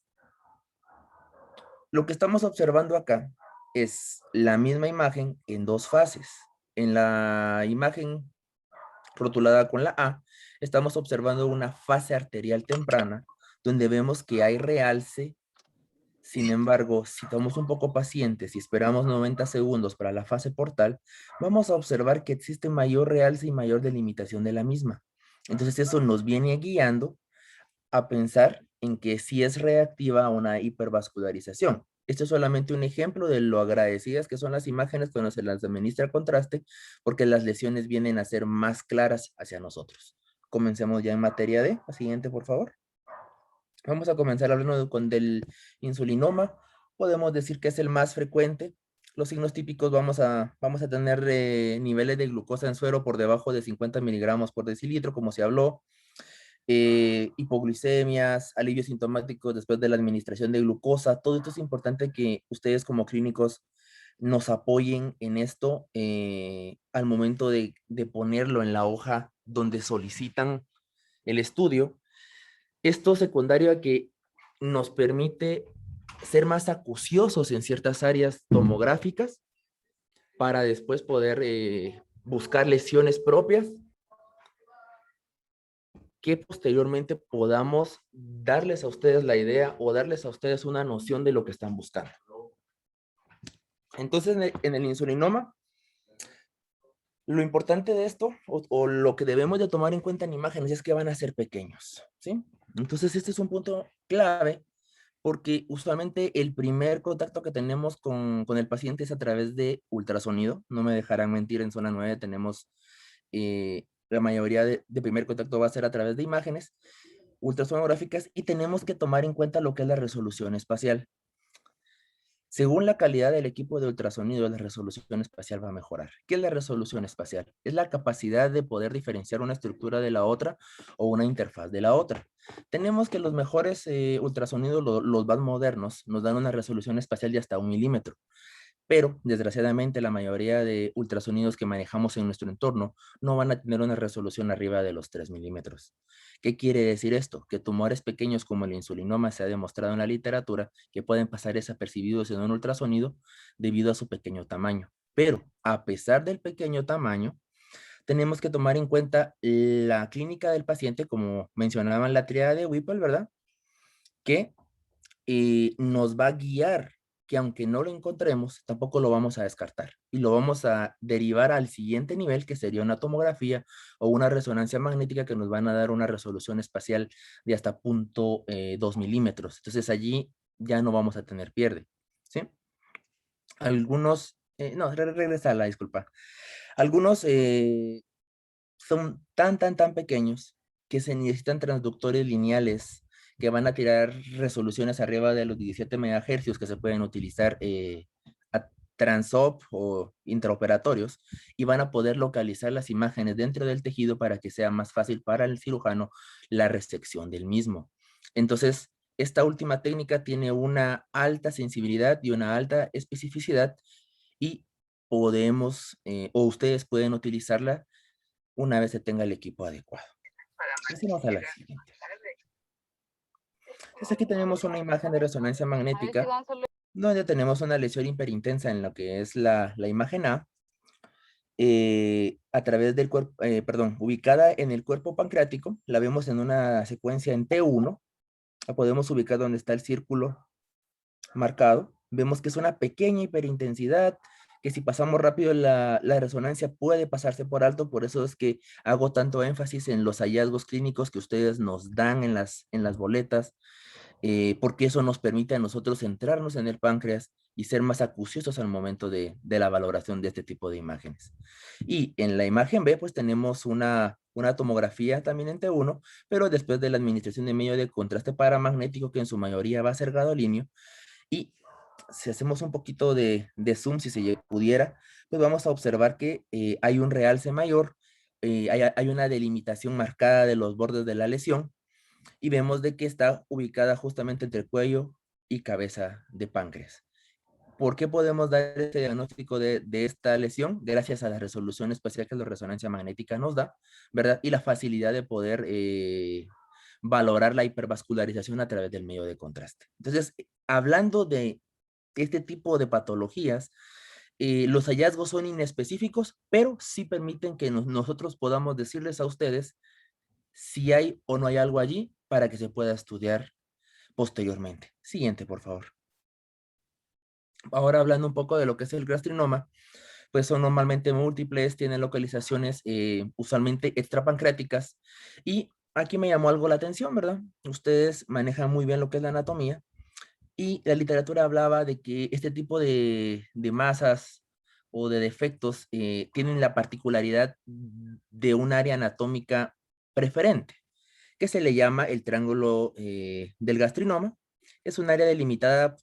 lo que estamos observando acá es la misma imagen en dos fases. En la imagen rotulada con la A, estamos observando una fase arterial temprana donde vemos que hay realce. Sin embargo, si estamos un poco pacientes y esperamos 90 segundos para la fase portal, vamos a observar que existe mayor realce y mayor delimitación de la misma. Entonces eso nos viene guiando a pensar en que sí es reactiva a una hipervascularización. Esto es solamente un ejemplo de lo agradecidas que son las imágenes cuando se las administra contraste, porque las lesiones vienen a ser más claras hacia nosotros. Comencemos ya en materia la siguiente, por favor. Vamos a comenzar hablando del insulinoma. podemos decir que es el más frecuente. Los signos típicos vamos a tener niveles de glucosa en suero por debajo de 50 miligramos por decilitro, como se habló, hipoglucemias, alivios sintomáticos después de la administración de glucosa. Todo esto es importante que ustedes como clínicos nos apoyen en esto al momento de ponerlo en la hoja donde solicitan el estudio. Esto secundario a que nos permite ser más acuciosos en ciertas áreas tomográficas para después poder buscar lesiones propias que posteriormente podamos darles a ustedes la idea o darles a ustedes una noción de lo que están buscando. Entonces, en el insulinoma, lo importante de esto, o lo que debemos de tomar en cuenta en imágenes, es que van a ser pequeños, ¿sí? Entonces, este es un punto clave, porque usualmente el primer contacto que tenemos con el paciente es a través de ultrasonido. No me dejarán mentir, en zona 9 tenemos la mayoría de primer contacto va a ser a través de imágenes ultrasonográficas, y tenemos que tomar en cuenta lo que es la resolución espacial. Según la calidad del equipo de ultrasonido, la resolución espacial va a mejorar. ¿Qué es la resolución espacial? Es la capacidad de poder diferenciar una estructura de la otra o una interfaz de la otra. Tenemos que los mejores ultrasonidos, los más modernos, nos dan una resolución espacial de hasta 1 milímetro. Pero, desgraciadamente, la mayoría de ultrasonidos que manejamos en nuestro entorno no van a tener una resolución arriba de los 3 milímetros. ¿Qué quiere decir esto? Que tumores pequeños como el insulinoma se ha demostrado en la literatura que pueden pasar desapercibidos en un ultrasonido debido a su pequeño tamaño. Pero, a pesar del pequeño tamaño, tenemos que tomar en cuenta la clínica del paciente, como mencionaban la tríada de Whipple, ¿verdad? Que nos va a guiar, que aunque no lo encontremos, tampoco lo vamos a descartar y lo vamos a derivar al siguiente nivel, que sería una tomografía o una resonancia magnética, que nos van a dar una resolución espacial de hasta 0.2 milímetros. Entonces allí ya no vamos a tener pierde, ¿sí? Algunos, no, regresa la disculpa. Algunos son tan pequeños que se necesitan transductores lineales que van a tirar resoluciones arriba de los 17 megahercios, que se pueden utilizar a transop o intraoperatorios, y van a poder localizar las imágenes dentro del tejido para que sea más fácil para el cirujano la resección del mismo. Entonces, esta última técnica tiene una alta sensibilidad y una alta especificidad, y podemos, o ustedes pueden utilizarla una vez se tenga el equipo adecuado. Pasemos a la siguiente. Entonces aquí tenemos una imagen de resonancia magnética donde tenemos una lesión hiperintensa en lo que es la imagen A, a través del cuerpo, ubicada en el cuerpo pancreático. La vemos en una secuencia en T1. La podemos ubicar donde está el círculo marcado. Vemos que es una pequeña hiperintensidad, que si pasamos rápido la resonancia puede pasarse por alto. Por eso es que hago tanto énfasis en los hallazgos clínicos que ustedes nos dan en las boletas, porque eso nos permite a nosotros centrarnos en el páncreas y ser más acuciosos al momento de la valoración de este tipo de imágenes. Y en la imagen B, pues tenemos una tomografía también en T1, pero después de la administración de medio de contraste paramagnético, que en su mayoría va a ser gadolíneo. Y si hacemos un poquito de zoom, si se pudiera, pues vamos a observar que hay un realce mayor, hay una delimitación marcada de los bordes de la lesión, y vemos de que está ubicada justamente entre el cuello y cabeza de páncreas. ¿Por qué podemos dar este diagnóstico de esta lesión? Gracias a la resolución espacial que la resonancia magnética nos da, ¿verdad? Y la facilidad de poder valorar la hipervascularización a través del medio de contraste. Entonces, hablando de este tipo de patologías, los hallazgos son inespecíficos, pero sí permiten que nosotros podamos decirles a ustedes si hay o no hay algo allí para que se pueda estudiar posteriormente. Siguiente, por favor. Ahora hablando un poco de lo que es el gastrinoma, pues son normalmente múltiples, tienen localizaciones usualmente extrapancreáticas, y aquí me llamó algo la atención, ¿verdad? Ustedes manejan muy bien lo que es la anatomía, y la literatura hablaba de que este tipo de masas o de defectos tienen la particularidad de un área anatómica preferente, que se le llama el triángulo del gastrinoma. Es un área delimitada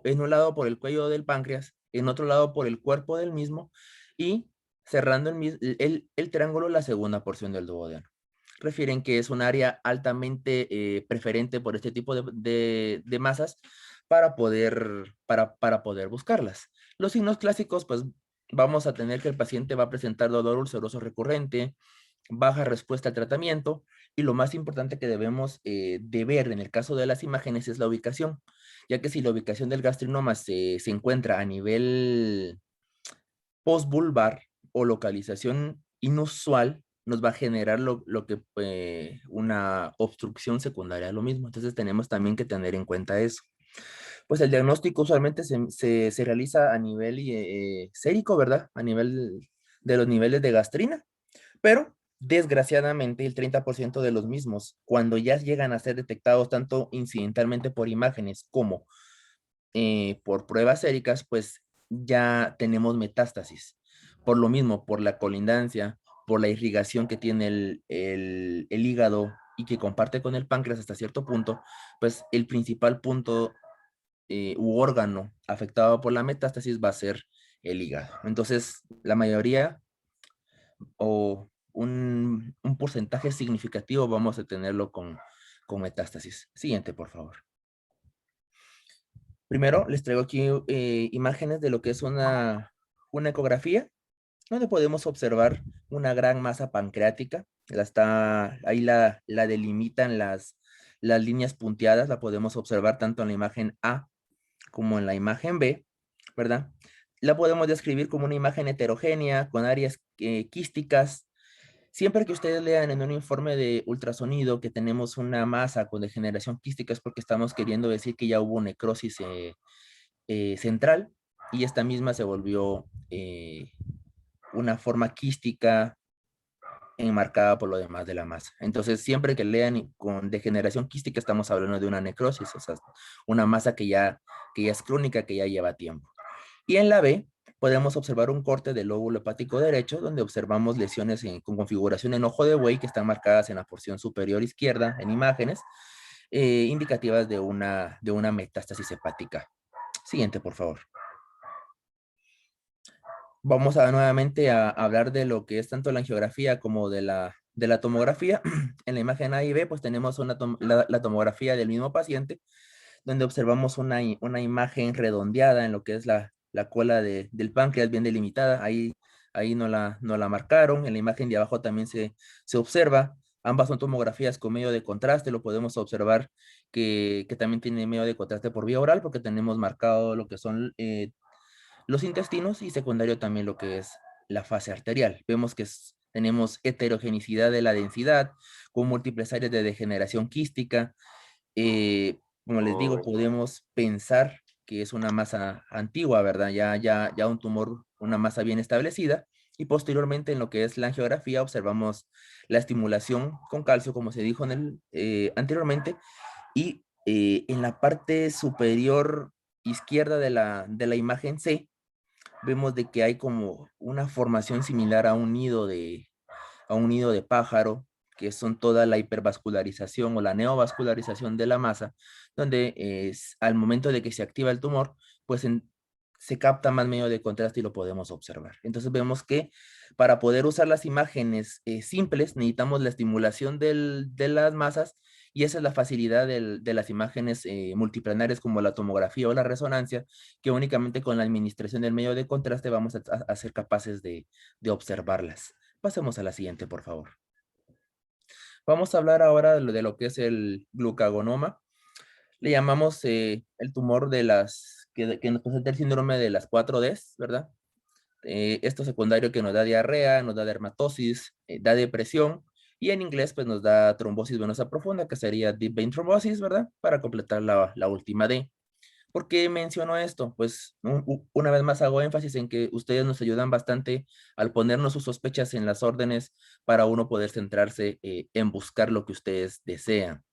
en un lado por el cuello del páncreas, en otro lado por el cuerpo del mismo, y cerrando el triángulo la segunda porción del duodeno. Refieren que es un área altamente preferente por este tipo de masas para poder buscarlas. Los signos clásicos, pues vamos a tener que el paciente va a presentar dolor ulceroso recurrente, baja respuesta al tratamiento, y lo más importante que debemos de ver en el caso de las imágenes es la ubicación, ya que si la ubicación del gastrinoma se encuentra a nivel postvulvar o localización inusual, nos va a generar lo que una obstrucción secundaria a lo mismo. Entonces tenemos también que tener en cuenta eso. Pues el diagnóstico usualmente se realiza a nivel sérico, ¿verdad? A nivel de los niveles de gastrina, pero desgraciadamente el 30% de los mismos, cuando ya llegan a ser detectados tanto incidentalmente por imágenes como por pruebas séricas, pues ya tenemos metástasis. Por lo mismo, por la colindancia, por la irrigación que tiene el hígado y que comparte con el páncreas hasta cierto punto, pues el principal punto u órgano afectado por la metástasis va a ser el hígado. Entonces, la mayoría o un porcentaje significativo vamos a tenerlo con metástasis. Siguiente, por favor. Primero, les traigo aquí imágenes de lo que es una ecografía, donde podemos observar una gran masa pancreática. Ahí la delimitan las líneas punteadas, la podemos observar tanto en la imagen A como en la imagen B, ¿verdad? La podemos describir como una imagen heterogénea, con áreas quísticas. Siempre que ustedes lean en un informe de ultrasonido que tenemos una masa con degeneración quística, es porque estamos queriendo decir que ya hubo necrosis central, y esta misma se volvió una forma quística enmarcada por lo demás de la masa. Entonces, siempre que lean con degeneración quística, estamos hablando de una necrosis, o sea, una masa que ya es crónica, que ya lleva tiempo. Y en la B, podemos observar un corte del lóbulo hepático derecho, donde observamos lesiones con configuración en ojo de buey que están marcadas en la porción superior izquierda en imágenes, indicativas de una metástasis hepática. Siguiente, por favor. Vamos nuevamente a hablar de lo que es tanto la angiografía como de la tomografía. En la imagen A y B, pues tenemos la tomografía del mismo paciente, donde observamos una imagen redondeada en lo que es la cola del páncreas bien delimitada. Ahí no la marcaron. En la imagen de abajo también se observa. Ambas son tomografías con medio de contraste. Lo podemos observar que también tiene medio de contraste por vía oral, porque tenemos marcado lo que son los intestinos, y secundario también lo que es la fase arterial. Vemos que tenemos heterogenicidad de la densidad con múltiples áreas de degeneración quística. Como les digo, podemos pensar que es una masa antigua, ¿verdad? Ya un tumor, una masa bien establecida. Y posteriormente en lo que es la angiografía observamos la estimulación con calcio, como se dijo anteriormente, y en la parte superior izquierda de la imagen C, vemos de que hay como una formación similar a un nido de pájaro, que son toda la hipervascularización o la neovascularización de la masa, donde al momento de que se activa el tumor, pues se capta más medio de contraste y lo podemos observar. Entonces vemos que para poder usar las imágenes simples necesitamos la estimulación de las masas, y esa es la facilidad de las imágenes multiplanarias como la tomografía o la resonancia, que únicamente con la administración del medio de contraste vamos a ser capaces de observarlas. Pasemos a la siguiente, por favor. Vamos a hablar ahora de lo que es el glucagonoma. Le llamamos el tumor que nos presenta el síndrome de las 4Ds, ¿verdad? Esto secundario que nos da diarrea, nos da dermatosis, da depresión, y en inglés pues nos da trombosis venosa profunda, que sería deep vein thrombosis, ¿verdad? Para completar la última D. ¿Por qué menciono esto? Pues una vez más hago énfasis en que ustedes nos ayudan bastante al ponernos sus sospechas en las órdenes para uno poder centrarse en buscar lo que ustedes desean.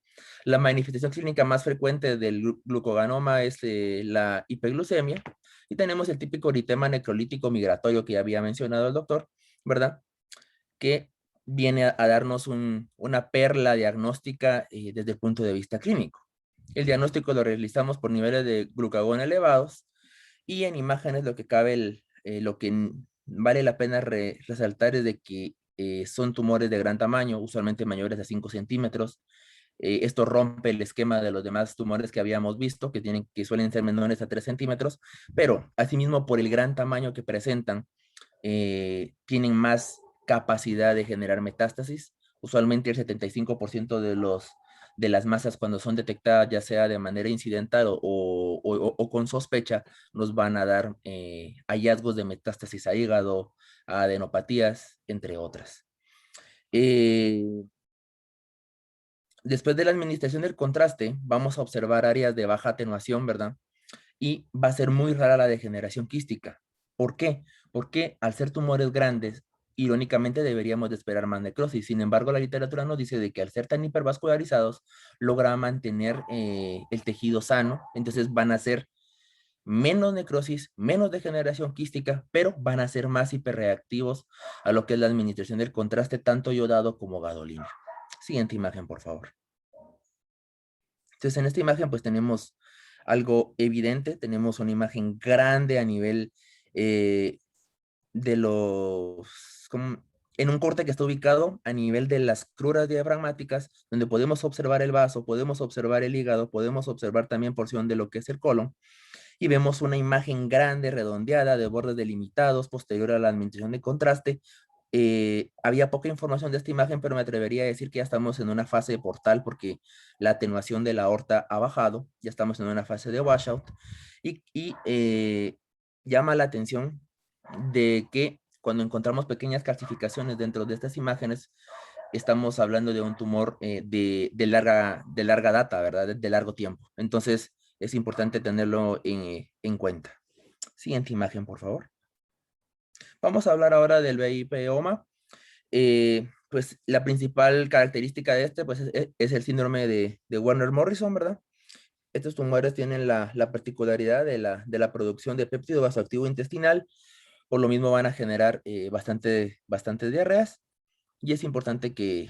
La manifestación clínica más frecuente del glucoganoma es la hiperglucemia, y tenemos el típico eritema necrolítico migratorio que ya había mencionado el doctor, ¿verdad? Que viene a darnos una perla diagnóstica desde el punto de vista clínico. El diagnóstico lo realizamos por niveles de glucagón elevados y en imágenes lo que cabe, lo que vale la pena resaltar es de que son tumores de gran tamaño, usualmente mayores a 5 centímetros. Esto rompe el esquema de los demás tumores que habíamos visto, que suelen ser menores a 3 centímetros, pero asimismo por el gran tamaño que presentan, tienen más capacidad de generar metástasis. Usualmente el 75% de las masas cuando son detectadas, ya sea de manera incidental o con sospecha, nos van a dar hallazgos de metástasis a hígado, a adenopatías, entre otras. Después de la administración del contraste, vamos a observar áreas de baja atenuación, ¿verdad? Y va a ser muy rara la degeneración quística. ¿Por qué? Porque al ser tumores grandes, irónicamente deberíamos de esperar más necrosis. Sin embargo, la literatura nos dice de que al ser tan hipervascularizados, logra mantener el tejido sano, entonces van a ser menos necrosis, menos degeneración quística, pero van a ser más hiperreactivos a lo que es la administración del contraste, tanto yodado como gadolíneo. Siguiente imagen, por favor. Entonces, en esta imagen, pues tenemos algo evidente, tenemos una imagen grande a nivel de en un corte que está ubicado a nivel de las cruras diafragmáticas, donde podemos observar el vaso, podemos observar el hígado, podemos observar también porción de lo que es el colon, y vemos una imagen grande, redondeada, de bordes delimitados, posterior a la administración de contraste. Había poca información de esta imagen, pero me atrevería a decir que ya estamos en una fase de portal porque la atenuación de la aorta ha bajado, ya estamos en una fase de washout y llama la atención de que cuando encontramos pequeñas calcificaciones dentro de estas imágenes, estamos hablando de un tumor de larga data, ¿verdad? De largo tiempo. Entonces, es importante tenerlo en cuenta. Siguiente imagen, por favor. Vamos a hablar ahora del VIPoma. Pues la principal característica de este pues, es el síndrome de Werner-Morrison, ¿verdad? Estos tumores tienen la particularidad de la producción de péptido vasoactivo intestinal, por lo mismo van a generar bastante diarreas, y es importante que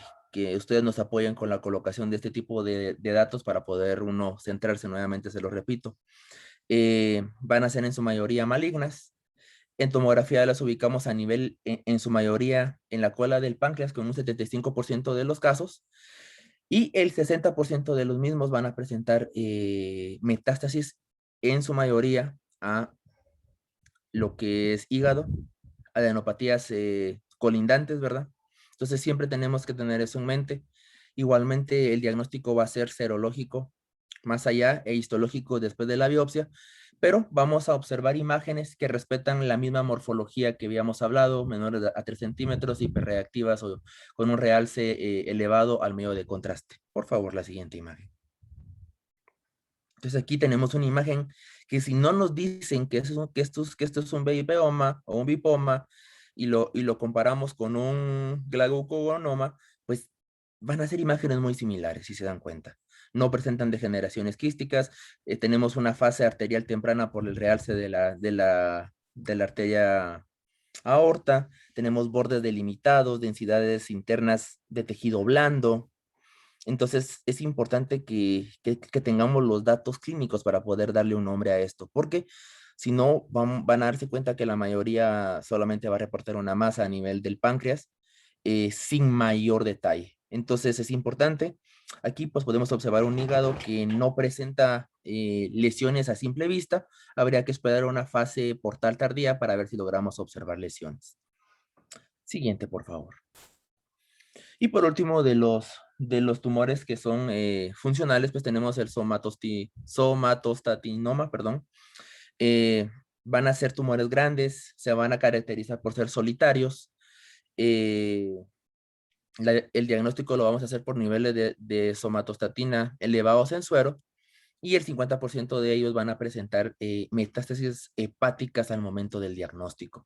ustedes nos apoyen con la colocación de este tipo de datos para poder uno centrarse nuevamente, se lo repito. Van a ser en su mayoría malignas. En tomografía las ubicamos a nivel, en su mayoría, en la cola del páncreas, con un 75% de los casos, y el 60% de los mismos van a presentar metástasis, en su mayoría, a lo que es hígado, adenopatías colindantes, ¿verdad? Entonces siempre tenemos que tener eso en mente. Igualmente el diagnóstico va a ser serológico más allá e histológico después de la biopsia, pero vamos a observar imágenes que respetan la misma morfología que habíamos hablado, menores a 3 centímetros, hiperreactivas o con un realce elevado al medio de contraste. Por favor, la siguiente imagen. Entonces aquí tenemos una imagen que si no nos dicen que esto es un VIPoma o un VIPoma y lo comparamos con un glaucogonoma, pues van a ser imágenes muy similares, si se dan cuenta. No presentan degeneraciones quísticas, tenemos una fase arterial temprana por el realce de la arteria aorta, tenemos bordes delimitados, densidades internas de tejido blando. Entonces, es importante que tengamos los datos clínicos para poder darle un nombre a esto, porque si no, van a darse cuenta que la mayoría solamente va a reportar una masa a nivel del páncreas, sin mayor detalle. Entonces, es importante. Aquí, pues, podemos observar un hígado que no presenta lesiones a simple vista. Habría que esperar una fase portal tardía para ver si logramos observar lesiones. Siguiente, por favor. Y por último, de los tumores que son funcionales, pues tenemos el somatostatinoma, perdón. Van a ser tumores grandes, se van a caracterizar por ser solitarios. El diagnóstico lo vamos a hacer por niveles de somatostatina elevados en suero, y el 50% de ellos van a presentar metástasis hepáticas al momento del diagnóstico.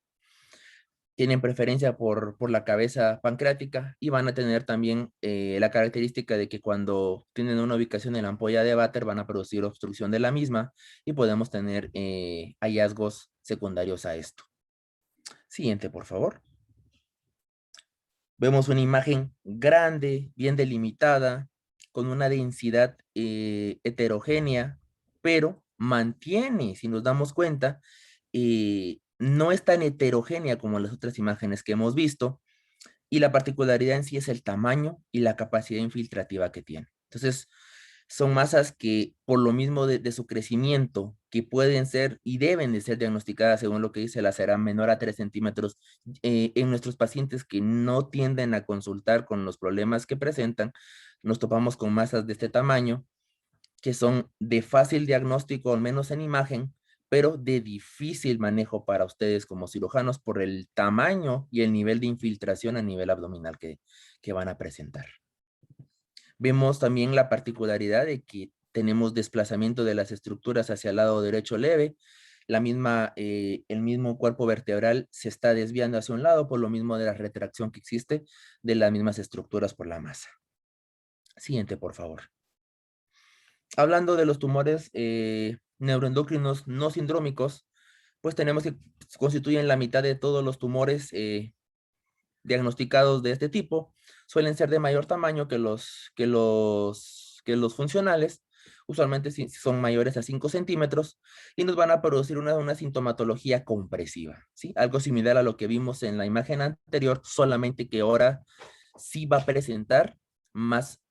Tienen preferencia por la cabeza pancreática y van a tener también la característica de que cuando tienen una ubicación en la ampolla de váter van a producir obstrucción de la misma y podemos tener hallazgos secundarios a esto. Siguiente, por favor. Vemos una imagen grande, bien delimitada, con una densidad heterogénea, pero mantiene, si nos damos cuenta, no es tan heterogénea como las otras imágenes que hemos visto, y la particularidad en sí es el tamaño y la capacidad infiltrativa que tiene. Entonces, son masas que por lo mismo de su crecimiento, que pueden ser y deben de ser diagnosticadas según lo que dice la CERAM menor a 3 centímetros, en nuestros pacientes que no tienden a consultar con los problemas que presentan, nos topamos con masas de este tamaño que son de fácil diagnóstico, al menos en imagen, pero de difícil manejo para ustedes como cirujanos por el tamaño y el nivel de infiltración a nivel abdominal que van a presentar. Vemos también la particularidad de que tenemos desplazamiento de las estructuras hacia el lado derecho leve, el mismo cuerpo vertebral se está desviando hacia un lado por lo mismo de la retracción que existe de las mismas estructuras por la masa. Siguiente, por favor. Hablando de los tumores neuroendocrinos no sindrómicos, pues tenemos que constituyen la mitad de todos los tumores diagnosticados de este tipo. Suelen ser de mayor tamaño que los funcionales. Usualmente son mayores a 5 centímetros y nos van a producir una sintomatología compresiva, ¿sí? Algo similar a lo que vimos en la imagen anterior, solamente que ahora sí va a presentar más,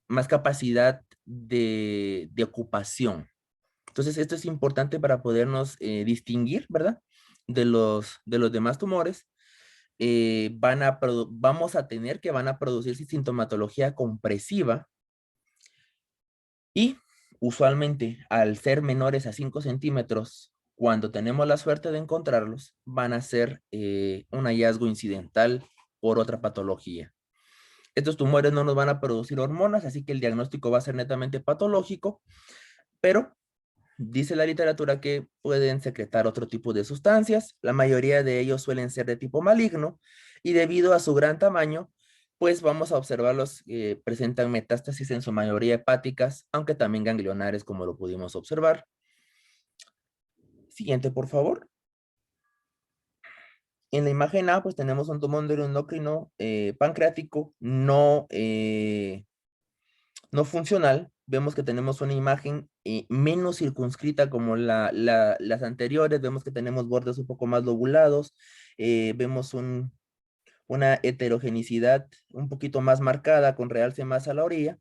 más capacidad de ocupación. Entonces, esto es importante para podernos distinguir, ¿verdad? De los demás tumores. Vamos a tener que van a producir sintomatología compresiva y usualmente al ser menores a 5 centímetros, cuando tenemos la suerte de encontrarlos, van a ser un hallazgo incidental por otra patología. Estos tumores no nos van a producir hormonas, así que el diagnóstico va a ser netamente patológico, pero dice la literatura que pueden secretar otro tipo de sustancias. La mayoría de ellos suelen ser de tipo maligno y debido a su gran tamaño, pues vamos a observarlos que presentan metástasis en su mayoría hepáticas, aunque también ganglionares como lo pudimos observar. Siguiente, por favor. En la imagen A, pues tenemos un tumor endocrino pancreático no funcional. Vemos que tenemos una imagen menos circunscrita como las anteriores. Vemos que tenemos bordes un poco más lobulados. Vemos una heterogenicidad un poquito más marcada con realce más a la orilla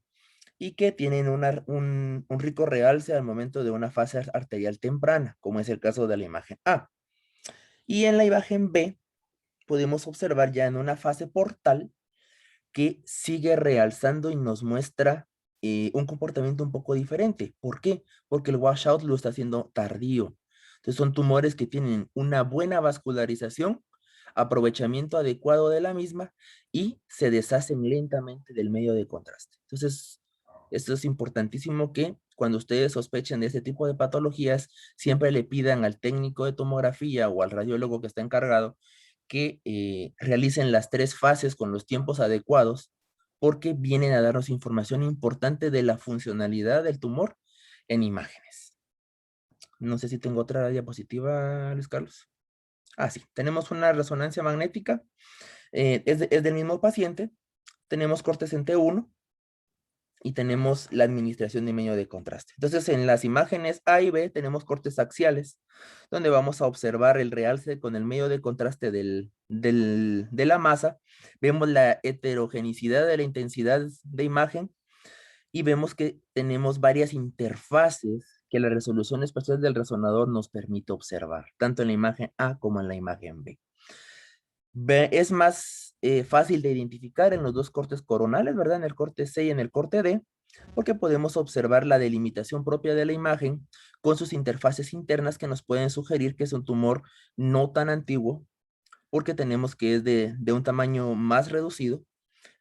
y que tienen un rico realce al momento de una fase arterial temprana, como es el caso de la imagen A. Y en la imagen B podemos observar ya en una fase portal que sigue realzando y nos muestra un comportamiento un poco diferente. ¿Por qué? Porque el washout lo está haciendo tardío. Entonces son tumores que tienen una buena vascularización, aprovechamiento adecuado de la misma y se deshacen lentamente del medio de contraste. Entonces, esto es importantísimo que cuando ustedes sospechen de este tipo de patologías, siempre le pidan al técnico de tomografía o al radiólogo que está encargado que realicen las 3 fases con los tiempos adecuados, porque vienen a darnos información importante de la funcionalidad del tumor en imágenes. No sé si tengo otra diapositiva, Luis Carlos. Ah, sí, tenemos una resonancia magnética, es del mismo paciente, tenemos cortes en T1, y tenemos la administración de medio de contraste. Entonces, en las imágenes A y B tenemos cortes axiales, donde vamos a observar el realce con el medio de contraste de la masa. Vemos la heterogenicidad de la intensidad de imagen y vemos que tenemos varias interfaces que la resolución espacial del resonador nos permite observar, tanto en la imagen A como en la imagen B. Es más fácil de identificar en los dos cortes coronales, ¿verdad? En el corte C y en el corte D, porque podemos observar la delimitación propia de la imagen con sus interfaces internas que nos pueden sugerir que es un tumor no tan antiguo, porque tenemos que es de un tamaño más reducido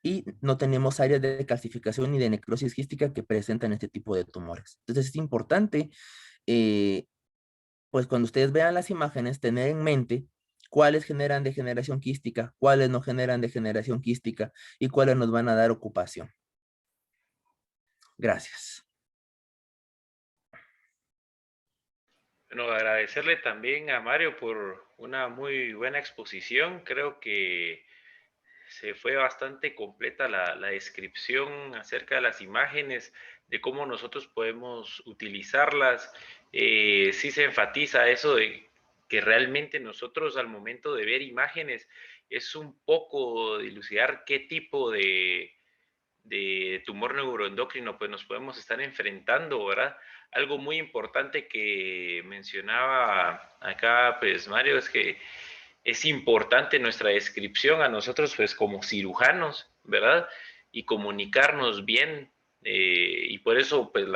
y no tenemos áreas de calcificación ni de necrosis quística que presentan este tipo de tumores. Entonces es importante eh, pues cuando ustedes vean las imágenes, tener en mente cuáles generan degeneración quística, cuáles no generan degeneración quística y cuáles nos van a dar ocupación. Gracias. Bueno, agradecerle también a Mario por una muy buena exposición. Creo que se fue bastante completa la descripción acerca de las imágenes, de cómo nosotros podemos utilizarlas. Sí se enfatiza eso de que realmente nosotros al momento de ver imágenes es un poco dilucidar qué tipo de tumor neuroendocrino pues nos podemos estar enfrentando, ¿verdad? Algo muy importante que mencionaba acá pues Mario es que es importante nuestra descripción a nosotros pues como cirujanos, ¿verdad? Y comunicarnos bien y por eso pues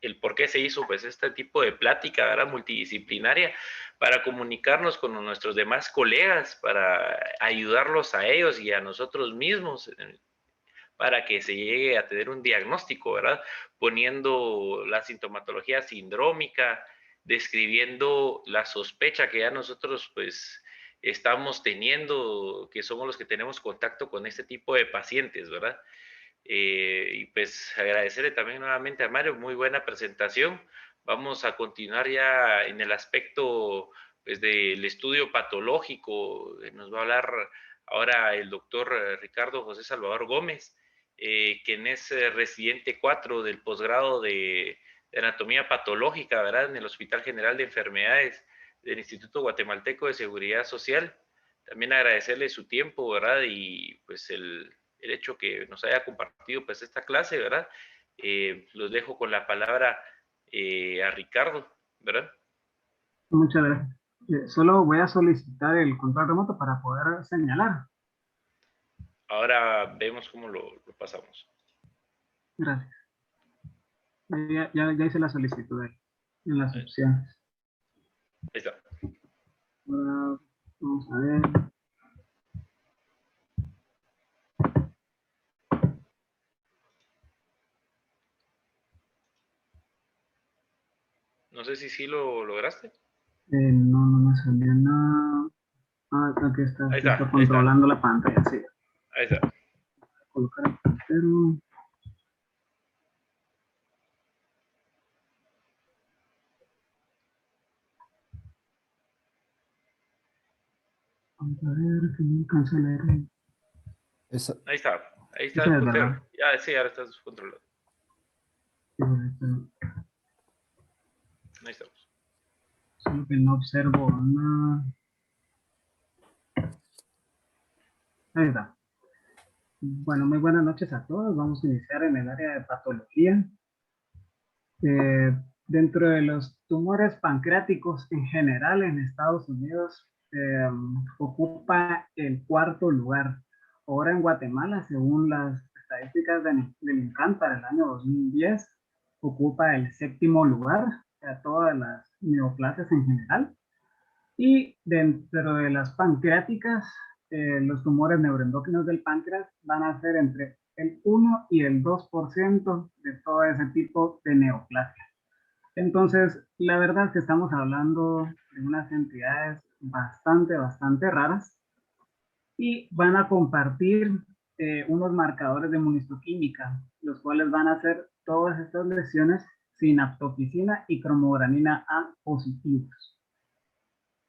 el por qué se hizo pues este tipo de plática, ¿verdad? Multidisciplinaria para comunicarnos con nuestros demás colegas, para ayudarlos a ellos y a nosotros mismos para que se llegue a tener un diagnóstico, ¿verdad? Poniendo la sintomatología sindrómica, describiendo la sospecha que ya nosotros pues estamos teniendo, que somos los que tenemos contacto con este tipo de pacientes, ¿verdad? Y pues agradecerle también nuevamente a Mario, muy buena presentación. Vamos a continuar ya en el aspecto pues, del estudio patológico. Nos va a hablar ahora el doctor Ricardo José Salvador Gómez, quien es residente 4 del posgrado de anatomía patológica, ¿verdad? En el Hospital General de Enfermedades del Instituto Guatemalteco de Seguridad Social. También agradecerle su tiempo, ¿verdad? Y pues el hecho que nos haya compartido pues esta clase, ¿verdad? Los dejo con la palabra a Ricardo, ¿verdad? Muchas gracias. Solo voy a solicitar el control remoto para poder señalar. Ahora vemos cómo lo pasamos. Gracias. Ya hice la solicitud ahí, en las opciones. Ahí está. Ahora vamos a ver. No sé si sí lo lograste. No me salió nada. Ah, aquí está. Ahí Estoy está, ahí está. controlando la pantalla, sí. Ahí está. Colocar el puntero. Vamos a ver que no alcanza a leer. Ahí está. Ahí está Esa el es puntero. verdad. Ya, sí, ahora estás controlado. Ahí estamos. Solo que no observo nada. Ahí está. Bueno, muy buenas noches a todos. Vamos a iniciar en el área de patología. Dentro de los tumores pancreáticos en general en Estados Unidos, ocupa el cuarto lugar. Ahora en Guatemala, según las estadísticas del INCAN para el año 2010, ocupa el séptimo lugar, o sea, todas las neoplasias en general. Y dentro de las pancreáticas, los tumores neuroendocrinos del páncreas van a ser entre el 1 y el 2% de todo ese tipo de neoplasia. Entonces, la verdad es que estamos hablando de unas entidades bastante raras y van a compartir unos marcadores de inmunohistoquímica, los cuales van a hacer todas estas lesiones sinaptofisina y cromogranina A positivos.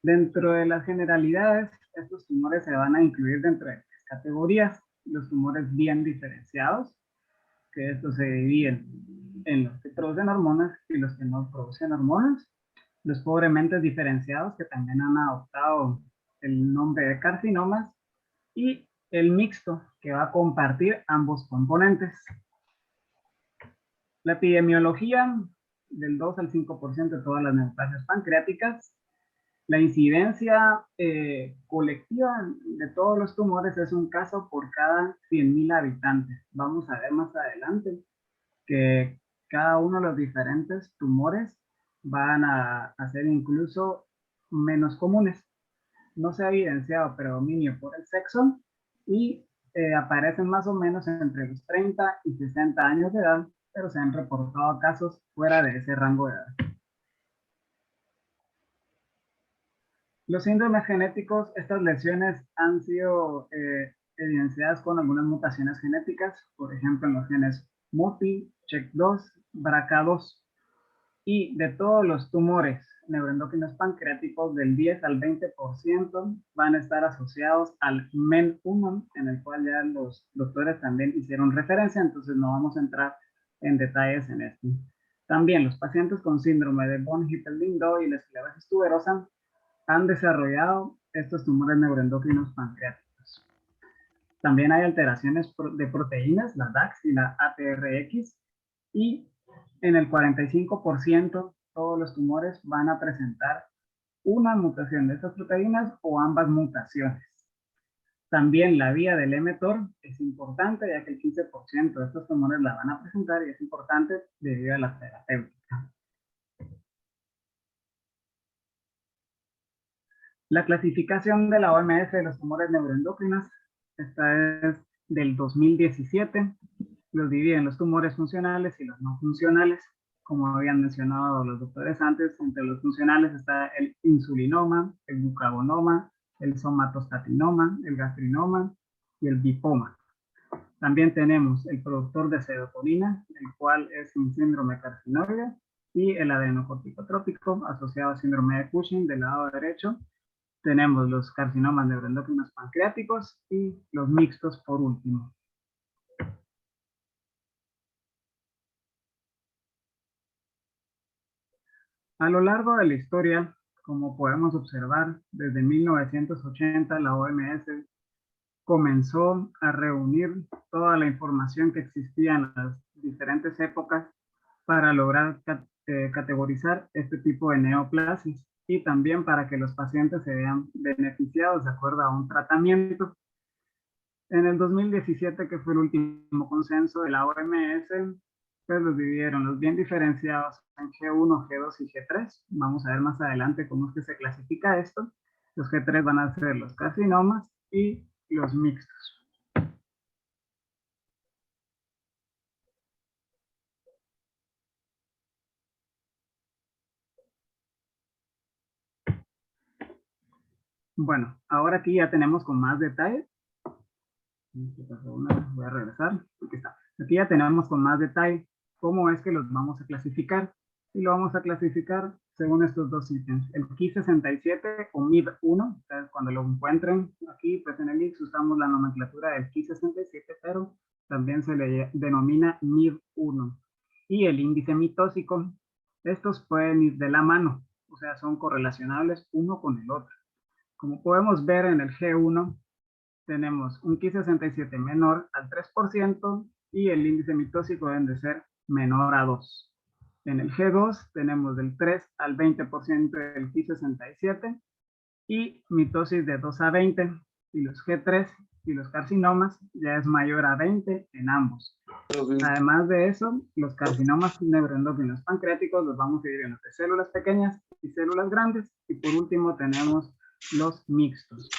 Dentro de las generalidades, estos tumores se van a incluir dentro de tres categorías: los tumores bien diferenciados, que estos se dividen en los que producen hormonas y los que no producen hormonas; los pobremente diferenciados, que también han adoptado el nombre de carcinomas; y el mixto, que va a compartir ambos componentes. La epidemiología, del 2 al 5% de todas las neoplasias pancreáticas. La incidencia colectiva de todos los tumores es un caso por cada 100.000 habitantes. Vamos a ver más adelante que cada uno de los diferentes tumores van a ser incluso menos comunes. No se ha evidenciado predominio por el sexo y aparecen más o menos entre los 30 y 60 años de edad, pero se han reportado casos fuera de ese rango de edad. Los síndromes genéticos, estas lesiones han sido evidenciadas con algunas mutaciones genéticas, por ejemplo en los genes MUTI, CHEK2, BRCA2. Y de todos los tumores neuroendocrinos pancreáticos, del 10 al 20% van a estar asociados al MEN1, en el cual ya los doctores también hicieron referencia, entonces no vamos a entrar en detalles en esto. También los pacientes con síndrome de von Hippel-Lindau y la esclerosis tuberosa han desarrollado estos tumores neuroendocrinos pancreáticos. También hay alteraciones de proteínas, la DAX y la ATRX, y en el 45% todos los tumores van a presentar una mutación de estas proteínas o ambas mutaciones. También la vía del mTOR es importante, ya que el 15% de estos tumores la van a presentar y es importante debido a la terapéutica. La clasificación de la OMS de los tumores neuroendocrinos, esta es del 2017, los dividen los tumores funcionales y los no funcionales. Como habían mencionado los doctores antes, entre los funcionales está el insulinoma, el glucagonoma, el somatostatinoma, el gastrinoma y el lipoma. También tenemos el productor de serotonina, el cual es un síndrome carcinoide, y el adenocorticotrópico asociado a síndrome de Cushing del lado derecho. Tenemos los carcinomas neuroendocrinos pancreáticos y los mixtos por último. A lo largo de la historia, como podemos observar, desde 1980 la OMS comenzó a reunir toda la información que existía en las diferentes épocas para lograr categorizar este tipo de neoplasias y también para que los pacientes se vean beneficiados de acuerdo a un tratamiento. En el 2017, que fue el último consenso de la OMS, pues los dividieron los bien diferenciados en G1, G2 y G3. Vamos a ver más adelante cómo es que se clasifica esto. Los G3 van a ser los carcinomas y los mixtos. Bueno, ahora aquí ya tenemos con más detalle. Voy a regresar. Aquí está. Aquí ya tenemos con más detalle cómo es que los vamos a clasificar. Y lo vamos a clasificar según estos dos ítems. El Ki67 o MIB1, cuando lo encuentren aquí, pues en el X usamos la nomenclatura del Ki67, pero también se le denomina MIB1. Y el índice mitóxico, estos pueden ir de la mano, o sea, son correlacionables uno con el otro. Como podemos ver en el G1, tenemos un Ki67 menor al 3% y el índice mitóxico debe de ser menor a 2. En el G2 tenemos del 3 al 20% del Ki67 y mitosis de 2 a 20. Y los G3 y los carcinomas ya es mayor a 20 en ambos. Además de eso, los carcinomas neuroendocrinos pancreáticos los vamos a dividir entre células pequeñas y células grandes. Y por último tenemos los mixtos.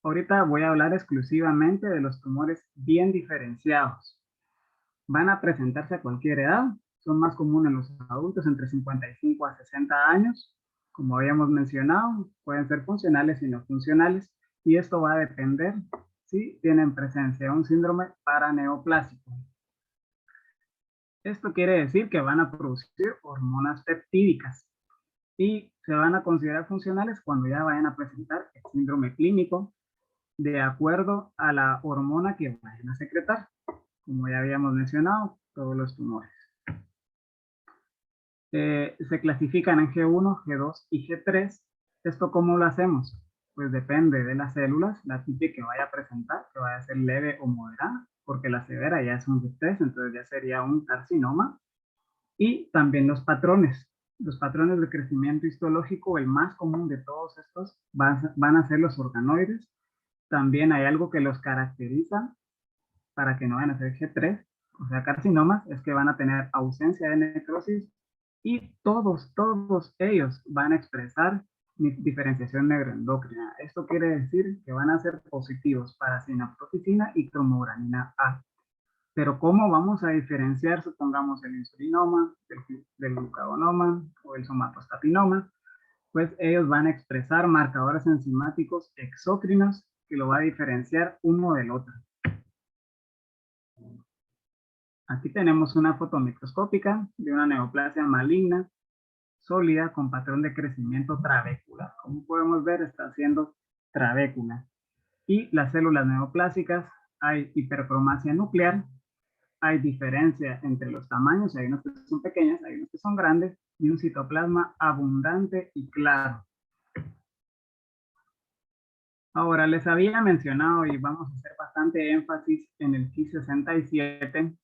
Ahorita voy a hablar exclusivamente de los tumores bien diferenciados. Van a presentarse a cualquier edad, son más comunes en los adultos entre 55 a 60 años. Como habíamos mencionado, pueden ser funcionales y no funcionales, y esto va a depender si tienen presencia un síndrome paraneoplásico. Esto quiere decir que van a producir hormonas peptídicas y se van a considerar funcionales cuando ya vayan a presentar el síndrome clínico de acuerdo a la hormona que vayan a secretar. Como ya habíamos mencionado, todos los tumores. Se clasifican en G1, G2 y G3. ¿Esto cómo lo hacemos? Pues depende de las células, la tipe que vaya a presentar, que vaya a ser leve o moderada, porque la severa ya es un G3, entonces ya sería un carcinoma. Y también los patrones. Los patrones de crecimiento histológico, el más común de todos estos, van a ser los organoides. También hay algo que los caracteriza para que no vayan a ser G3, o sea, carcinomas, es que van a tener ausencia de necrosis y todos ellos van a expresar diferenciación neuroendocrina. Esto quiere decir que van a ser positivos para sinaptoticina y cromogranina A. Pero ¿cómo vamos a diferenciar, supongamos, el insulinoma, del glucagonoma o el somatostatinoma? Pues ellos van a expresar marcadores enzimáticos exócrinos que lo va a diferenciar uno del otro. Aquí tenemos una foto microscópica de una neoplasia maligna, sólida, con patrón de crecimiento trabecular. Como podemos ver, está haciendo trabécula. Y las células neoplásicas, hay hipercromasia nuclear, hay diferencia entre los tamaños, hay unos que son pequeñas, hay unos que son grandes, y un citoplasma abundante y claro. Ahora, les había mencionado y vamos a hacer bastante énfasis en el Ki-67,